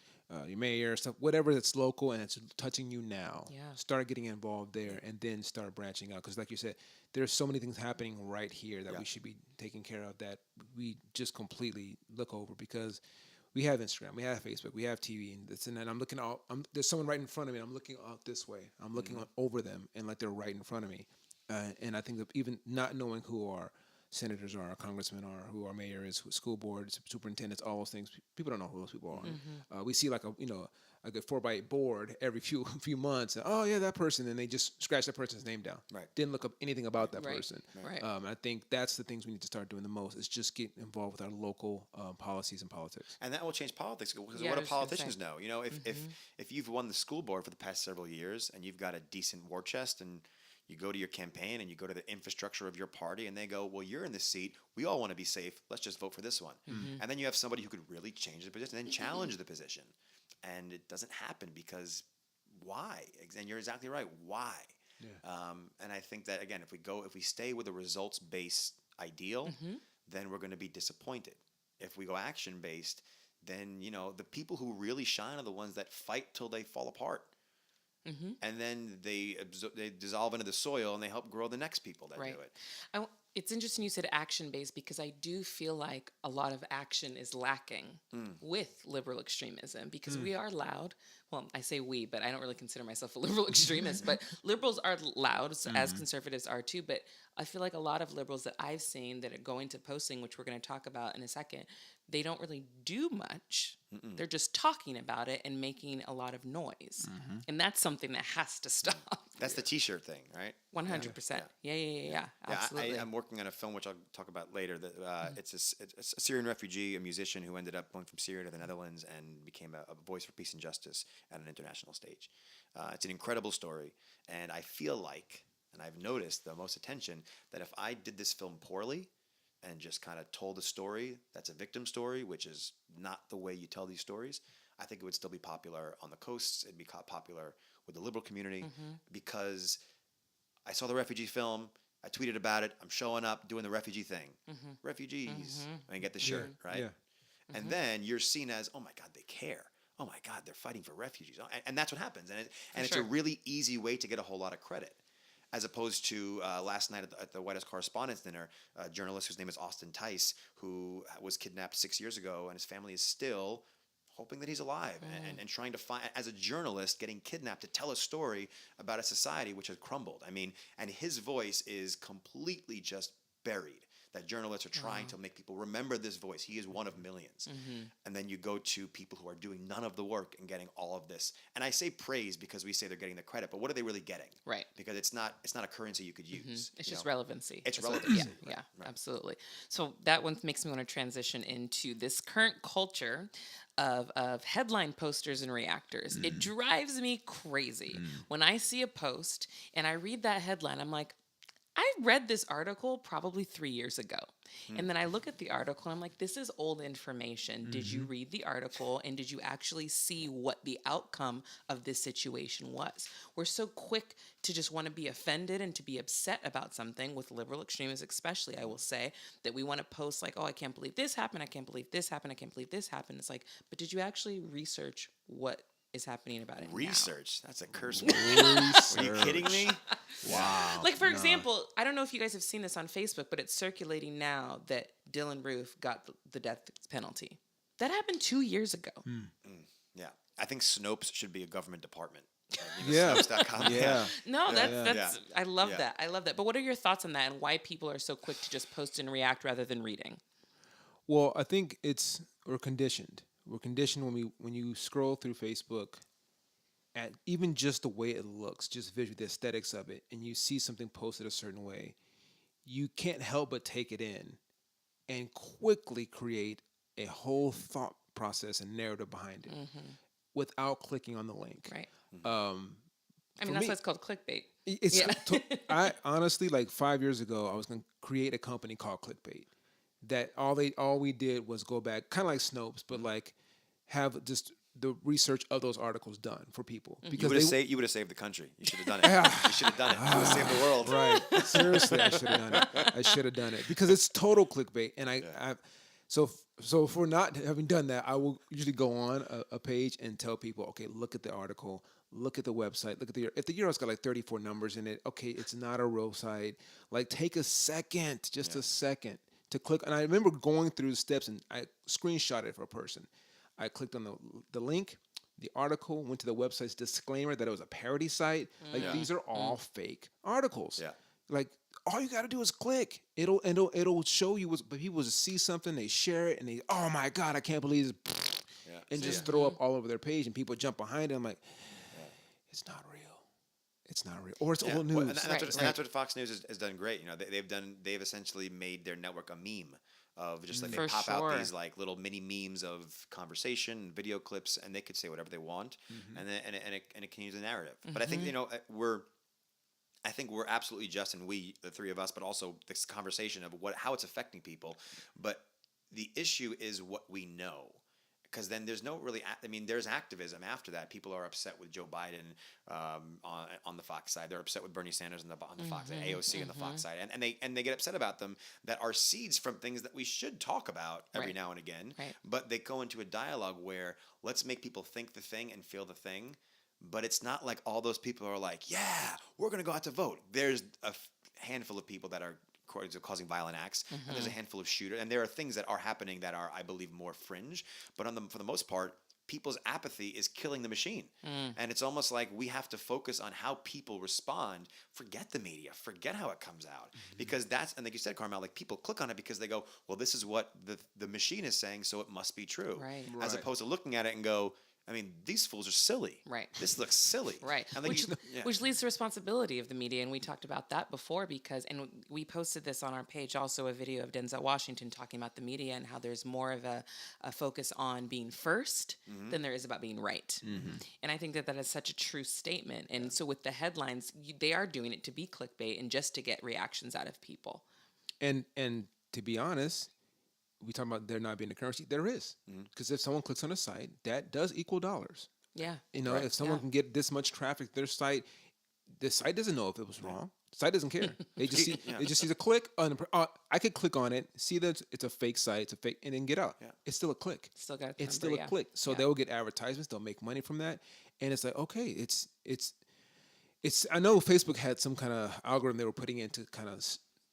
your mayor, stuff, whatever that's local and it's touching you now. Start getting involved there and then start branching out. Because like you said, there's so many things happening right here that we should be taking care of that we just completely look over, because we have Instagram, we have Facebook, we have TV, and I'm looking out. There's someone right in front of me. I'm looking out this way. I'm looking over them, and like they're right in front of me. And I think that even not knowing who our senators are, our congressmen are, who our mayor is, school boards, superintendents, all those things, people don't know who those people are. We see like a 4x8 board every few months. And, oh yeah, that person, and they just scratch that person's name down. Right. Didn't look up anything about that person. Right. I think that's the things we need to start doing the most, is just get involved with our local policies and politics. And that will change politics, because what do politicians know? If you've won the school board for the past several years and you've got a decent war chest, and you go to your campaign and you go to the infrastructure of your party and they go, well, you're in this seat. We all want to be safe. Let's just vote for this one. And then you have somebody who could really change the position and then challenge the position. And it doesn't happen because why? And you're exactly right. Why? And I think that, again, if we stay with a results-based ideal, then we're going to be disappointed. If we go action-based, then, the people who really shine are the ones that fight till they fall apart. And then they dissolve into the soil and they help grow the next people that do it. It's interesting you said action-based, because I do feel like a lot of action is lacking with liberal extremism, because we are loud. Well, I say we, but I don't really consider myself a liberal extremist, but liberals are loud, as conservatives are too. But I feel like a lot of liberals that I've seen that are going to posting, which we're going to talk about in a second, they don't really do much. They're just talking about it and making a lot of noise. And that's something that has to stop. That's the T-shirt thing, right? 100%. Yeah. Absolutely. I'm working on a film, which I'll talk about later. That it's a Syrian refugee, a musician who ended up going from Syria to the Netherlands and became a voice for peace and justice at an international stage. It's an incredible story. And I feel like, and I've noticed the most attention, that if I did this film poorly and just kind of told a story that's a victim story, which is not the way you tell these stories, I think it would still be popular on the coasts. It'd be popular with the liberal community, because I saw the refugee film, I tweeted about it, I'm showing up, doing the refugee thing. Refugees. And get the shirt, right? Yeah. And then you're seen as, oh my God, they care. Oh my God, they're fighting for refugees. And that's what happens. And it's a really easy way to get a whole lot of credit. As opposed to last night at the White House Correspondents' Dinner, a journalist whose name is Austin Tice, who was kidnapped 6 years ago, and his family is still hoping that he's alive and trying to find, as a journalist, getting kidnapped to tell a story about a society which has crumbled. I mean, and his voice is completely just buried. That journalists are trying to make people remember this voice. He is one of millions. And then you go to people who are doing none of the work and getting all of this. And I say praise because we say they're getting the credit, but what are they really getting? Right. Because it's not a currency you could use. It's just relevancy. It's relevancy. Yeah, absolutely. So that one makes me want to transition into this current culture of headline posters and reactors. It drives me crazy. When I see a post and I read that headline, I'm like, I read this article probably 3 years ago. And then I look at the article and I'm like, this is old information. Did you read the article and did you actually see what the outcome of this situation was? We're so quick to just want to be offended and to be upset about something, with liberal extremists especially, I will say, that we want to post like, oh, I can't believe this happened. I can't believe this happened. I can't believe this happened. It's like, but did you actually research what is happening about it Research? now? That's a curse word. Are you kidding me? Wow. Like, for example, I don't know if you guys have seen this on Facebook, but it's circulating now that Dylan Roof got the death penalty. That happened 2 years ago. Yeah. I think Snopes should be a government department. Snopes.com. Yeah. No, that's Yeah. I love Yeah. that. I love that. But what are your thoughts on that and why people are so quick to just post and react rather than reading? Well, I think we're conditioned. We're conditioned when you scroll through Facebook at even just the way it looks, just visually the aesthetics of it, and you see something posted a certain way, you can't help but take it in and quickly create a whole thought process and narrative behind it without clicking on the link. Right. Um, I mean, that's why it's called clickbait. It's Yeah. I honestly, like 5 years ago, I was going to create a company called Clickbait. That all we did was go back, kind of like Snopes, but like have just the research of those articles done for people because You would have saved the country. You should have done it. You should have done it. You would have saved the world. Right. Seriously, I should have done it. I should have done it because it's total clickbait. And so if we're not having done that, I will usually go on a page and tell people, okay, look at the article, look at the website, look at if the URL's got like 34 numbers in it, okay, it's not a real site. Like take a second, just a second to click. And I remember going through the steps and I screenshot it for a person. I clicked on the link, the article, went to the website's disclaimer that it was a parody site. Like these are all fake articles. Yeah. Like all you got to do is click. It'll show you but people just see something, they share it, and they, oh my God, I can't believe this, and just throw up all over their page, and people jump behind it. I'm like, it's not real. It's not real, or it's old news. Well, and that's what Fox News has done great. You know, they've essentially made their network a meme of just like they pop out these like little mini memes of conversation, video clips, and they could say whatever they want, and it can use a narrative. But I think I think we're absolutely just, and we, the three of us, but also this conversation of how it's affecting people. But the issue is what we know. Because then there's no really, there's activism after that. People are upset with Joe Biden on the Fox side. They're upset with Bernie Sanders on the Fox side, AOC on the Fox side, and they get upset about them that are seeds from things that we should talk about every now and again. Right. But they go into a dialogue where let's make people think the thing and feel the thing. But it's not like all those people are like, yeah, we're going to go out to vote. There's a handful of people that are causing violent acts, and there's a handful of shooters, and there are things that are happening that are, I believe, more fringe. But for the most part, people's apathy is killing the machine, and it's almost like we have to focus on how people respond. Forget the media, forget how it comes out, because and like you said, Karmel, like people click on it because they go, well, this is what the machine is saying, so it must be true, right. As opposed to looking at it and go, these fools are silly. Right. This looks silly. Right. And Which leads to responsibility of the media. And we talked about that before and we posted this on our page, also a video of Denzel Washington talking about the media and how there's more of a focus on being first than there is about being right. And I think that is such a true statement. And so with the headlines, they are doing it to be clickbait and just to get reactions out of people. And to be honest, we talk about there not being a currency. There is, because if someone clicks on a site, that does equal dollars. Yeah. If someone can get this much traffic to their site, the site doesn't know if it was wrong. The site doesn't care. They just see they just see the click on. I could click on it, see that it's a fake site, it's a fake, and then get out. Yeah. It's still a click. It's still a click. So they'll get advertisements. They'll make money from that, and it's like, okay, it's. I know Facebook had some kind of algorithm they were putting in to kind of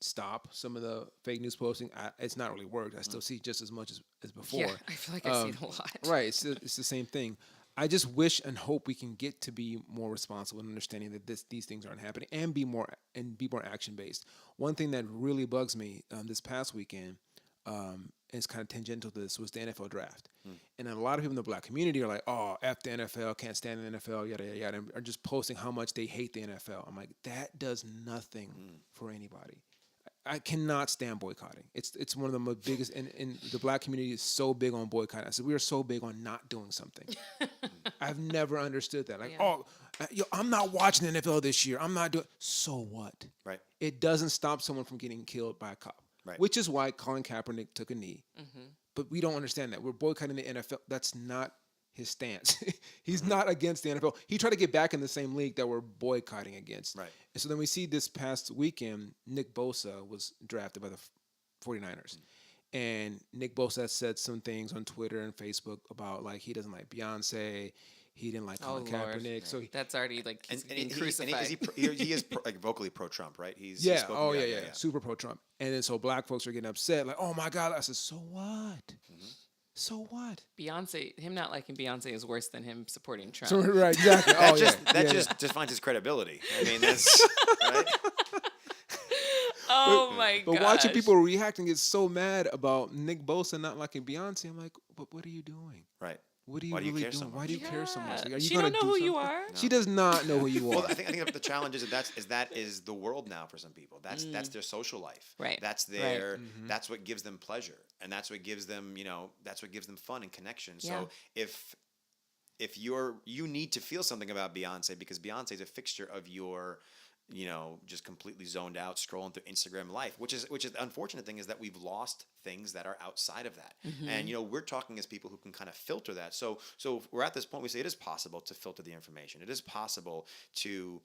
stop some of the fake news posting. It's not really worked. I still see just as much as before. Yeah, I feel like I've seen a lot. Right, it's the same thing. I just wish and hope we can get to be more responsible in understanding that these things aren't happening and be more action based. One thing that really bugs me this past weekend is kind of tangential to this was the NFL draft. And a lot of people in the black community are like, oh, F the NFL, can't stand the NFL, yada, yada, yada, and are just posting how much they hate the NFL. I'm like, that does nothing for anybody. I cannot stand boycotting. It's one of the biggest, and the black community is so big on boycotting. I said, we are so big on not doing something. I've never understood that. Like, I'm not watching the NFL this year. I'm not doing, so what? Right. It doesn't stop someone from getting killed by a cop. Right. Which is why Colin Kaepernick took a knee. But we don't understand that. We're boycotting the NFL. That's not his stance. He's not against the NFL. He tried to get back in the same league that we're boycotting against. Right. And so then we see this past weekend, Nick Bosa was drafted by the 49ers. And Nick Bosa said some things on Twitter and Facebook about like he doesn't like Beyonce. He didn't like Colin Kaepernick. So that's already like he's being crucified. And he is like vocally pro-Trump, right? He's super pro-Trump. And then so black folks are getting upset, like, oh my God. I said, so what? So what? Beyonce, him not liking Beyonce is worse than him supporting Trump. So, right, exactly. That just defines his credibility. I mean, that's right. Oh my god! But watching people react and get so mad about Nick Bosa not liking Beyonce, I'm like, but what are you doing? Right. What are you Why do you really care so doing? much? Why do you care so much? Like, are you She gonna don't know do who you something? are. She does not know who you are. Well, I think the challenge is that is the world now for some people. That's their social life. Right. That's their that's what gives them pleasure, and that's what gives them that's what gives them fun and connection. Yeah. So if you need to feel something about Beyonce because Beyonce is a fixture of your just completely zoned out scrolling through Instagram life, which is the unfortunate thing is that we've lost things that are outside of that. And we're talking as people who can kind of filter that. So we're at this point we say it is possible to filter the information. It is possible to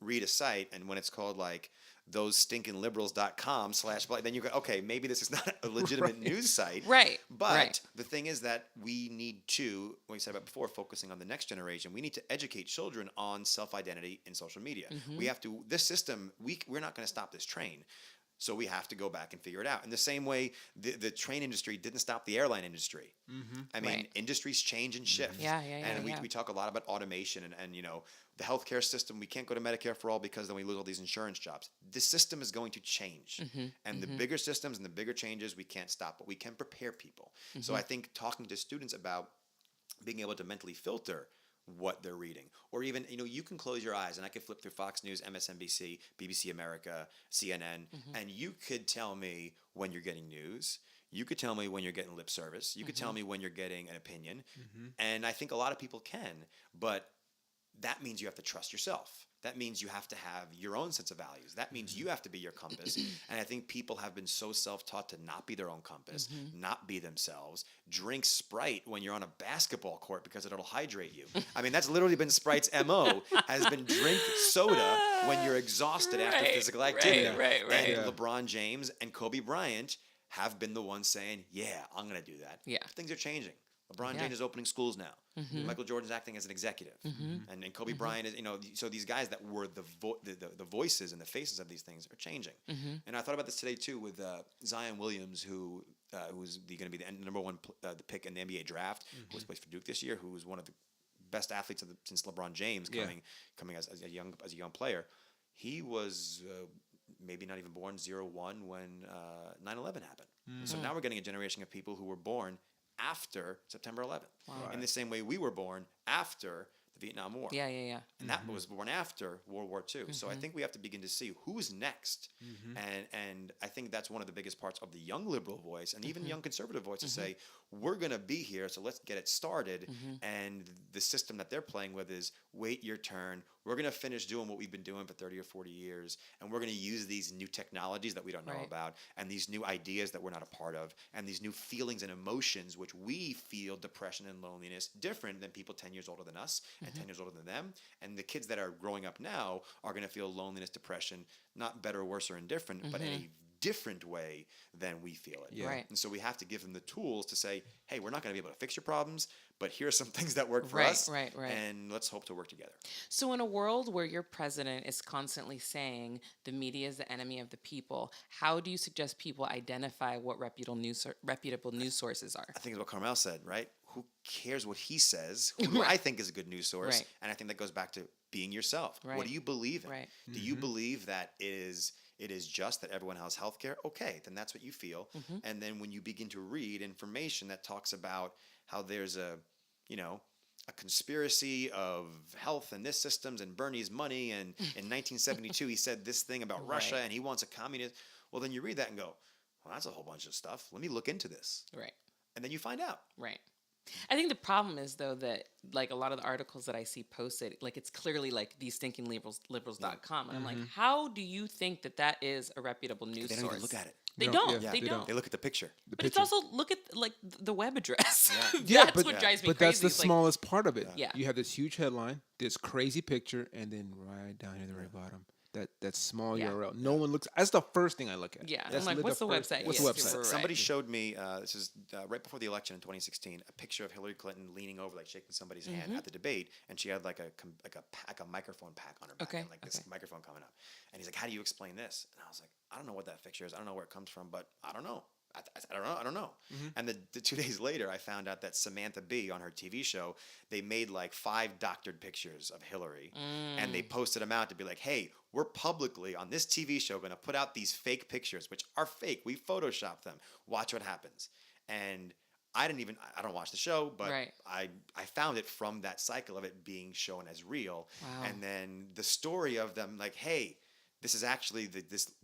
read a site, and when it's called like thosestinkingliberals.com / then you go, okay, maybe this is not a legitimate news site. Right. But right. the thing is that we need to, when we said about before, focusing on the next generation, we need to educate children on self-identity in social media. We have to, this system, we're not going to stop this train. So we have to go back and figure it out. In the same way, the train industry didn't stop the airline industry. I mean, industries change and shift. And we talk a lot about automation and the healthcare system. We can't go to Medicare for all because then we lose all these insurance jobs. The system is going to change. And the bigger systems and the bigger changes, we can't stop, but we can prepare people. So I think talking to students about being able to mentally filter what they're reading, or even you can close your eyes and I could flip through Fox News, MSNBC, BBC America, CNN, and you could tell me when you're getting news. You could tell me when you're getting lip service. You could tell me when you're getting an opinion, and I think a lot of people can, but that means you have to trust yourself. That means you have to have your own sense of values. That means you have to be your compass. And I think people have been so self-taught to not be their own compass, not be themselves, drink Sprite when you're on a basketball court because it'll hydrate you. I mean, that's literally been Sprite's MO, has been drink soda when you're exhausted after physical activity. And LeBron James and Kobe Bryant have been the ones saying, yeah, I'm going to do that. Yeah. But things are changing. LeBron James is opening schools now. Michael Jordan's acting as an executive, and Kobe Bryant is so these guys that were the voices and the faces of these things are changing. And I thought about this today too with Zion Williams, who's going to be the number one the pick in the NBA draft, who was played for Duke this year, who was one of the best athletes since LeBron James coming as a young player. He was maybe not even born 01 when 9/11 happened. So now we're getting a generation of people who were born after September 11th. Wow. In the same way we were born after the Vietnam War. And that was born after World War II. So I think we have to begin to see who's next. And I think that's one of the biggest parts of the young liberal voice and even young conservative voice to say, we're going to be here, so let's get it started. And the system that they're playing with is wait your turn. We're going to finish doing what we've been doing for 30 or 40 years. And we're going to use these new technologies that we don't know about and these new ideas that we're not a part of and these new feelings and emotions, which we feel depression and loneliness different than people 10 years older than us and 10 years older than them. And the kids that are growing up now are going to feel loneliness, depression, not better, worse, or indifferent, but in a different way than we feel it. And so we have to give them the tools to say, hey, we're not going to be able to fix your problems, but here are some things that work for us. And let's hope to work together. So in a world where your president is constantly saying the media is the enemy of the people, how do you suggest people identify what reputable news sources are? I think it's what Karmel said, right? Who cares what he says? Who I think is a good news source? And I think that goes back to being yourself. What do you believe in? Do you believe that it is just that everyone has health care? Okay, then that's what you feel. And then when you begin to read information that talks about how there's a conspiracy of health and this systems and Bernie's money, and in 1972 he said this thing about Russia and he wants a communist. Well, then you read that and go, well, that's a whole bunch of stuff. Let me look into this. And then you find out. I think the problem is though that like a lot of the articles that I see posted, like it's clearly like these stinking liberals.com. And I'm like, how do you think that is a reputable news source? They don't even look at it. They don't. They look at the picture. But it's also look at like the web address. That's what drives me crazy. But that's the smallest part of it. Yeah. You have this huge headline, this crazy picture, and then right down here at the very bottom, that small URL. No one looks. That's the first thing I look at. I'm like, what's the website? What's the website? Somebody showed me. This is right before the election in 2016. A picture of Hillary Clinton leaning over, like shaking somebody's hand at the debate, and she had like a microphone pack on her back, and this microphone coming up. And he's like, "How do you explain this?" And I was like, "I don't know what that picture is. I don't know where it comes from, but I don't know." I don't know. I don't know. And the 2 days later, I found out that Samantha Bee on her TV show, they made like 5 doctored pictures of Hillary, and they posted them out to be like, hey, we're publicly on this TV show going to put out these fake pictures, which are fake. We photoshopped them. Watch what happens. And I don't watch the show, but I found it from that cycle of it being shown as real. Wow. And then the story of them like, hey, this is actually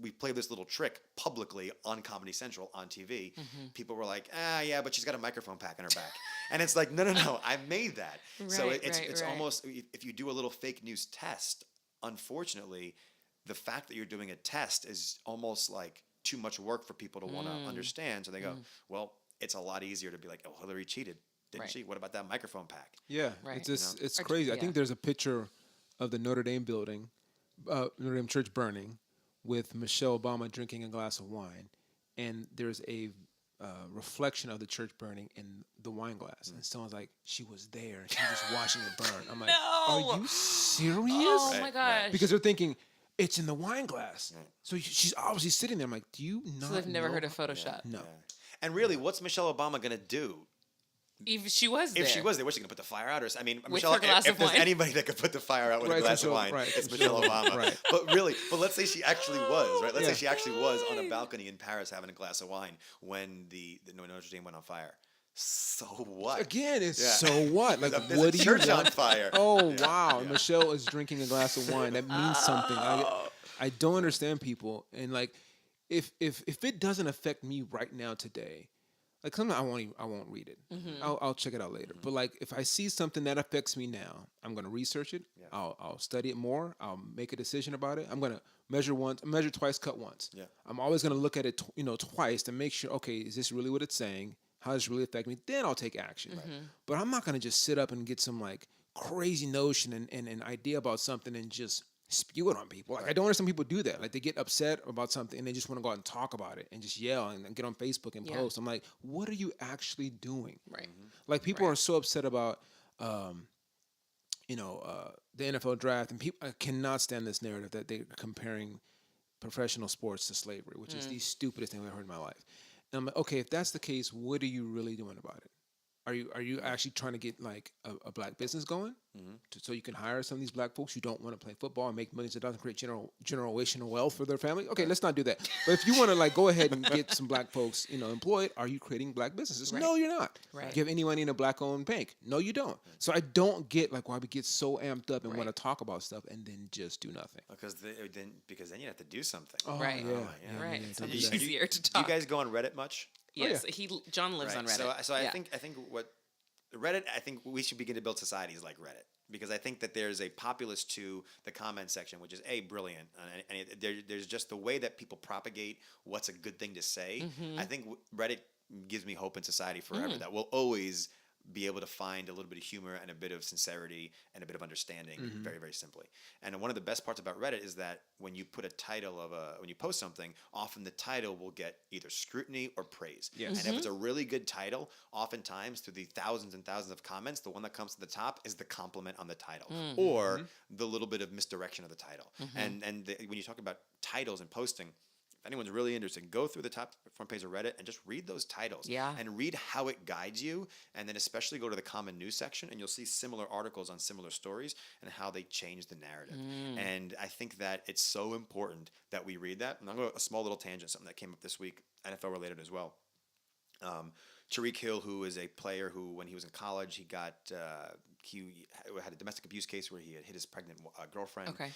we played this little trick publicly on Comedy Central on TV. People were like, yeah, but she's got a microphone pack on her back. And it's like, no, I made that. So it's almost, if you do a little fake news test, unfortunately, the fact that you're doing a test is almost like too much work for people to want to understand. So they go, well, it's a lot easier to be like, oh, Hillary cheated, didn't she? What about that microphone pack? Yeah, it's just, it's crazy. I think there's a picture of the Notre Dame building, Notre Dame church burning, with Michelle Obama drinking a glass of wine, and there's a reflection of the church burning in the wine glass, and someone's like, she was there, and she was just watching it burn. I'm like, are you serious? Oh my gosh! Because they're thinking it's in the wine glass, so she's obviously sitting there. I'm like, do you not? So they've never heard of Photoshop. No. And really, what's Michelle Obama gonna do? If she was there. If she was there, what's she gonna put the fire out? Or I mean, With Michelle, her glass if of there's wine. anybody that could put the fire out with a glass of wine, it's Michelle Obama. Right. But let's say she actually was, right? Let's say she actually was on a balcony in Paris having a glass of wine when the Notre Dame went on fire. So what? Again, it's so what? Like, there's what a do you church want? on fire. Oh, wow. Michelle is drinking a glass of wine. That means something. I don't understand people. And like, if it doesn't affect me right now today, like sometimes I won't read it. I'll check it out later. But like, if I see something that affects me now, I'm gonna research it. Yeah. I'll study it more. I'll make a decision about it. I'm gonna measure twice, cut once. Yeah. I'm always gonna look at it, twice to make sure. Okay, is this really what it's saying? How does it really affect me? Then I'll take action. But I'm not gonna just sit up and get some like crazy notion and an idea about something and just spew it on people. Like, I don't understand people do that. Like, they get upset about something and they just want to go out and talk about it and just yell and get on Facebook and post. I'm like, what are you actually doing? Right. Like, people are so upset about, the NFL draft, and people, I cannot stand this narrative that they're comparing professional sports to slavery, which is the stupidest thing I've ever heard in my life. And I'm like, okay, if that's the case, what are you really doing about it? Are you actually trying to get like a black business going so you can hire some of these black folks who don't want to play football and make millions of dollars and create generational wealth for their family? Okay, let's not do that. But if you want to like go ahead and get some black folks, employed, are you creating black businesses? Right. No, you're not. Right. Do you have any money in a black-owned bank? No, you don't. So I don't get like why we get so amped up and want to talk about stuff and then just do nothing. Because then you have to do something. Oh, right. Yeah. Right. It's easier to talk. Do you guys go on Reddit much? Yes, John lives on Reddit. So I think what Reddit, I think we should begin to build societies like Reddit, because I think that there's a populace to the comment section, which is brilliant, and there's just the way that people propagate what's a good thing to say. I think Reddit gives me hope in society forever that we'll always be able to find a little bit of humor and a bit of sincerity and a bit of understanding very, very simply. And one of the best parts about Reddit is that when you put a title when you post something, often the title will get either scrutiny or praise. Yes. And if it's a really good title, oftentimes through the thousands and thousands of comments, the one that comes to the top is the compliment on the title or the little bit of misdirection of the title. And when you talk about titles and posting, if anyone's really interested, go through the front page of Reddit and just read those titles and read how it guides you, and then especially go to the common news section and you'll see similar articles on similar stories and how they change the narrative. And I think that it's so important that we read that. And I'm going to go a small little tangent, something that came up this week, NFL related as well. Tariq Hill, who is a player who, when he was in college, he had a domestic abuse case where he had hit his pregnant girlfriend. Okay.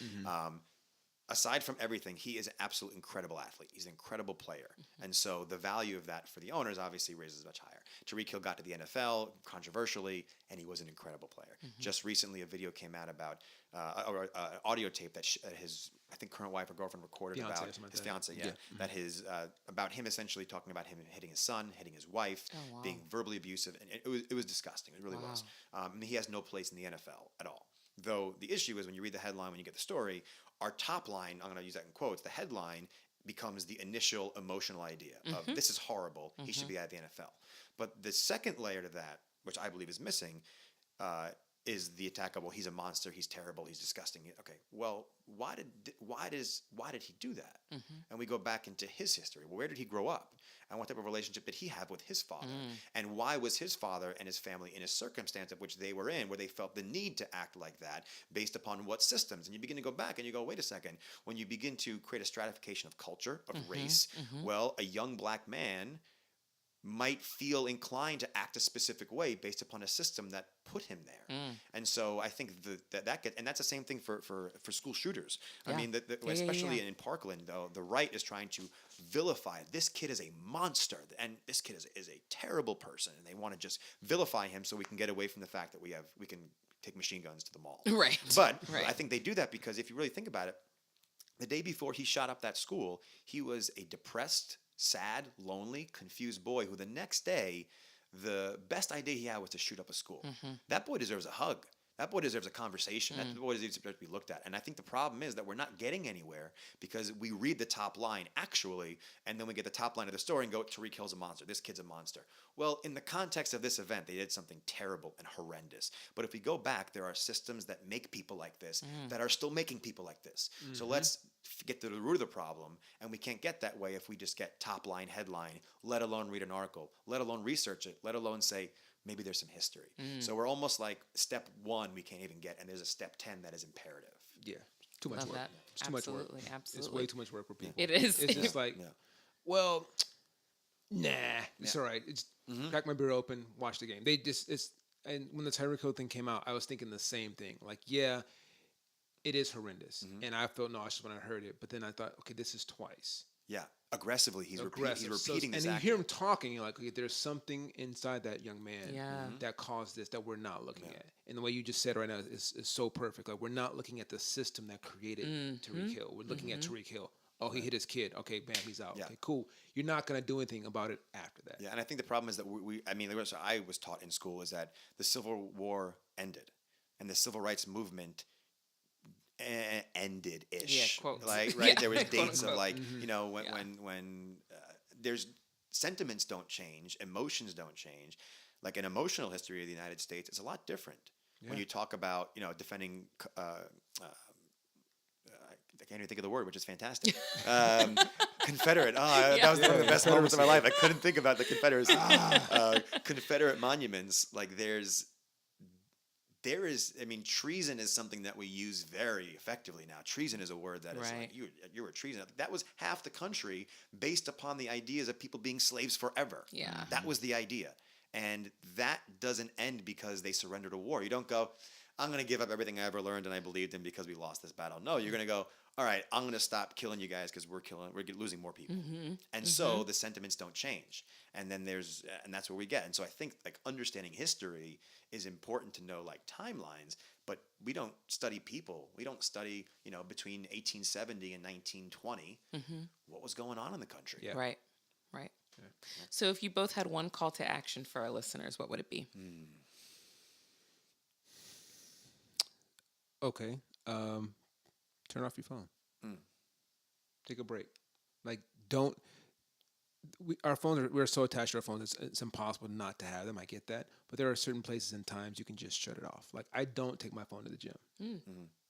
Aside from everything, he is an absolute incredible athlete. He's an incredible player. And so the value of that for the owners obviously raises much higher. Tariq Hill got to the NFL controversially, and he was an incredible player. Just recently, a video came out about an audio tape that his, I think, current wife or girlfriend recorded about his fiance, that about him essentially talking about him hitting his son, hitting his wife, being verbally abusive, and it was disgusting. It really was. He has no place in the NFL at all. Though the issue is when you read the headline, when you get the story, our top line, I'm going to use that in quotes, the headline becomes the initial emotional idea of this is horrible, he should be out of the NFL. But the second layer to that, which I believe is missing, is the attack of, well, he's a monster, he's terrible, he's disgusting. Okay, well, why did he do that? And we go back into his history. Well, where did he grow up? And what type of relationship did he have with his father? And why was his father and his family in a circumstance of which they were in, where they felt the need to act like that based upon what systems? And you begin to go back and you go, wait a second, when you begin to create a stratification of culture, of race, well, a young black man might feel inclined to act a specific way based upon a system that put him there. And so I think and that's the same thing for school shooters. I mean, especially in Parkland, though, the right is trying to vilify this kid as a monster, and this kid is a terrible person, and they want to just vilify him so we can get away from the fact that we can take machine guns to the mall. Right. But I think they do that because if you really think about it, the day before he shot up that school, he was a depressed, sad, lonely, confused boy who the next day, the best idea he had was to shoot up a school. That boy deserves a hug. That boy deserves a conversation. That boy deserves to be looked at. And I think the problem is that we're not getting anywhere because we read the top line, actually, and then we get the top line of the story and go, Tariq Hill's a monster. This kid's a monster. Well, in the context of this event, they did something terrible and horrendous. But if we go back, there are systems that make people like this that are still making people like this. So let's get to the root of the problem, and we can't get that way if we just get top line, headline, let alone read an article, let alone research it, let alone say, maybe there's some history. So we're almost like step 1 we can't even get, and there's a step 10 that is imperative. Yeah, too much Love work. that. It's too much work. Absolutely. It's way too much work for people. It is. It's just like, well, nah, it's all right. It's crack my beer open, watch the game. And when the Tyreek Hill thing came out, I was thinking the same thing. Like, yeah, it is horrendous, and I felt nauseous when I heard it. But then I thought, okay, this is twice. Yeah, aggressively, he's repeating this. And you hear him talking, you're like, okay, there's something inside that young man that caused this that we're not looking at. And the way you just said right now is so perfect. Like, we're not looking at the system that created Tariq Hill. We're looking at Tariq Hill. Oh, he hit his kid. Okay, bam, he's out. Yeah. Okay, cool. You're not going to do anything about it after that. Yeah, and I think the problem is that I was taught in school is that the Civil War ended, and the Civil Rights movement ended-ish. Yeah, quotes. Like, right? There was dates of like, when there's sentiments don't change, emotions don't change. Like an emotional history of the United States is a lot different. When you talk about, defending I can't even think of the word, which is fantastic. Confederate. That was one of the best moments of my life. I couldn't think about the Confederacy. Confederate monuments. Like there is, treason is something that we use very effectively now. Treason is a word that is like, you were treason. That was half the country based upon the ideas of people being slaves forever. Yeah. That was the idea. And that doesn't end because they surrendered a war. You don't go, I'm going to give up everything I ever learned and I believed in because we lost this battle. No, you're going to go, all right, I'm going to stop killing you guys because we're losing more people. And so the sentiments don't change. And then and that's where we get. And so I think like understanding history is important to know like timelines, but we don't study people. We don't study, between 1870 and 1920, what was going on in the country. Yeah. Right. Yeah. So if you both had one call to action for our listeners, what would it be? Okay. Turn off your phone. Take a break. Like, our phones we're so attached to our phones, it's impossible not to have them. I get that. But there are certain places and times you can just shut it off. Like, I don't take my phone to the gym.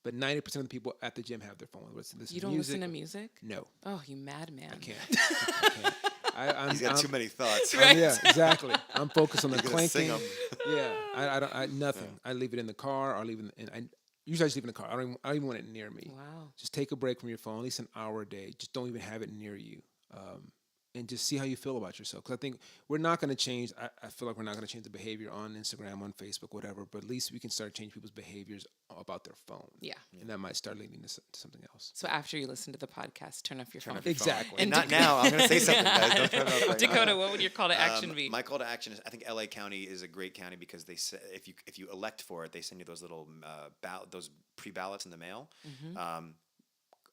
But 90% of the people at the gym have their phone. You don't listen to music? No. Oh, you madman. I can't. He's got too many thoughts. Right? Yeah, exactly. I'm focused on the clanking. Sing 'em. Yeah, I nothing. I leave it in the car or leave it usually I just leave it in the car. I don't even want it near me. Wow. Just take a break from your phone, at least an hour a day. Just don't even have it near you. And just see how you feel about yourself. Because I think we're not going to change. I feel like we're not going to change the behavior on Instagram, on Facebook, whatever. But at least we can start changing people's behaviors about their phone. Yeah. And that might start leading to something else. So after you listen to the podcast, turn off your phone. Exactly. And not now. I'm going to say something, guys. Don't turn it off right Dakota, now. what would your call to action be? My call to action is I think LA County is a great county because they say if you elect for it, they send you those little those pre-ballots in the mail.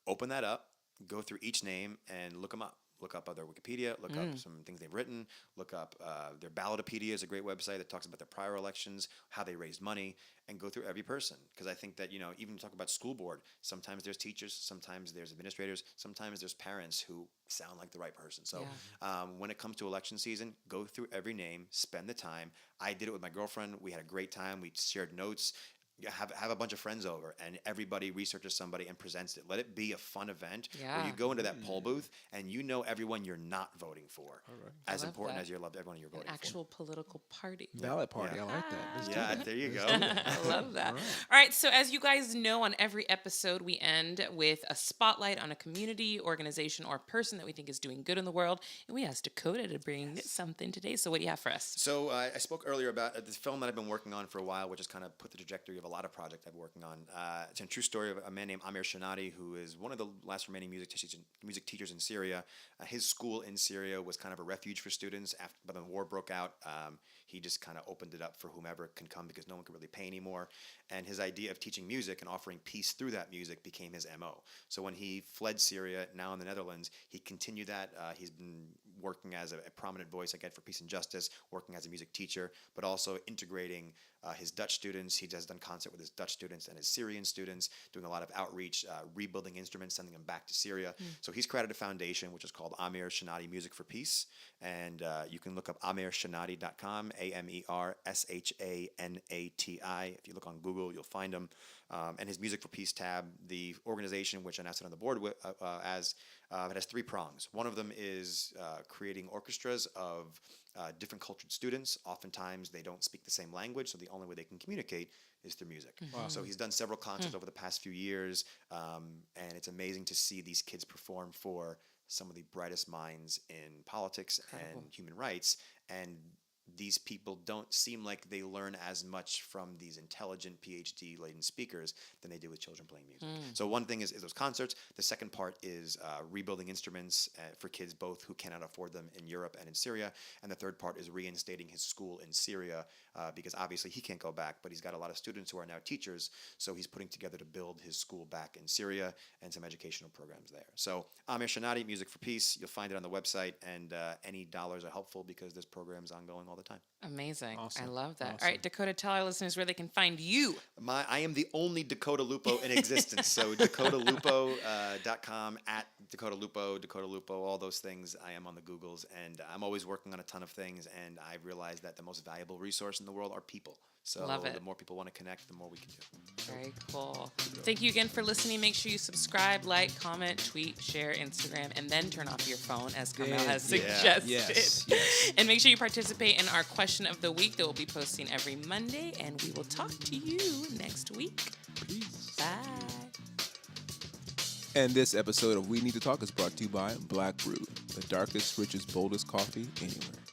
Open that up, go through each name and look them up. look up other Wikipedia, look up some things they've written, look up their Ballotopedia is a great website that talks about their prior elections, how they raised money, and go through every person. Because I think that, even talk about school board, sometimes there's teachers, sometimes there's administrators, sometimes there's parents who sound like the right person. So when it comes to election season, go through every name, spend the time. I did it with my girlfriend. We had a great time. We shared notes. Have a bunch of friends over, and everybody researches somebody and presents it. Let it be a fun event where you go into that poll booth and you know everyone you're not voting for. As important as you love everyone you're voting for. An actual political party. Ballot party. I like that. Yeah, there you go. I love that. All right. So as you guys know, on every episode, we end with a spotlight on a community, organization, or person that we think is doing good in the world. And we asked Dakota to bring something today. So what do you have for us? So I spoke earlier about this film that I've been working on for a while, which has kind of put the trajectory of a lot of projects I've been working on. It's a true story of a man named Amir Shanadi, who is one of the last remaining music teachers in Syria. His school in Syria was kind of a refuge for students. But when the war broke out, he just kind of opened it up for whomever can come because no one could really pay anymore. And his idea of teaching music and offering peace through that music became his MO. So when he fled Syria, now in the Netherlands, he continued that. He's been working as a prominent voice again for peace and justice, working as a music teacher, but also integrating his Dutch students. He has done concert with his Dutch students and his Syrian students, doing a lot of outreach, rebuilding instruments, sending them back to Syria. So he's created a foundation which is called Amir Shanadi Music for Peace, and you can look up amirshanadi.com, AMERSHANATI. If you look on Google, you'll find him. And his Music for Peace tab, the organization which I now sit on the board with, it has three prongs. One of them is creating orchestras of different cultured students. Oftentimes they don't speak the same language, so the only way they can communicate is through music. Wow. So he's done several concerts over the past few years, and it's amazing to see these kids perform for some of the brightest minds in politics and human rights. And these people don't seem like they learn as much from these intelligent PhD-laden speakers than they do with children playing music. So one thing is those concerts. The second part is rebuilding instruments for kids both who cannot afford them in Europe and in Syria. And the third part is reinstating his school in Syria because obviously he can't go back, but he's got a lot of students who are now teachers. So he's putting together to build his school back in Syria and some educational programs there. So Amir Shanadi, Music for Peace. You'll find it on the website, and any dollars are helpful because this program is ongoing all the time. Amazing. Awesome. I love that. Awesome. All right, Dakota, tell our listeners where they can find you. I am the only Dakota Lupo in existence. So dakotalupo.com, at Dakota Lupo, all those things. I am on the Googles, and I'm always working on a ton of things, and I've realized that the most valuable resource in the world are people. So the more people want to connect, the more we can do. Very cool. Thank you again for listening. Make sure you subscribe, like, comment, tweet, share, Instagram, and then turn off your phone, as Karmel has suggested. Yes. And make sure you participate in our question of the week that we'll be posting every Monday, and we will talk to you next week. Peace. Bye. And this episode of We Need to Talk is brought to you by Black Brew, the darkest, richest, boldest coffee anywhere.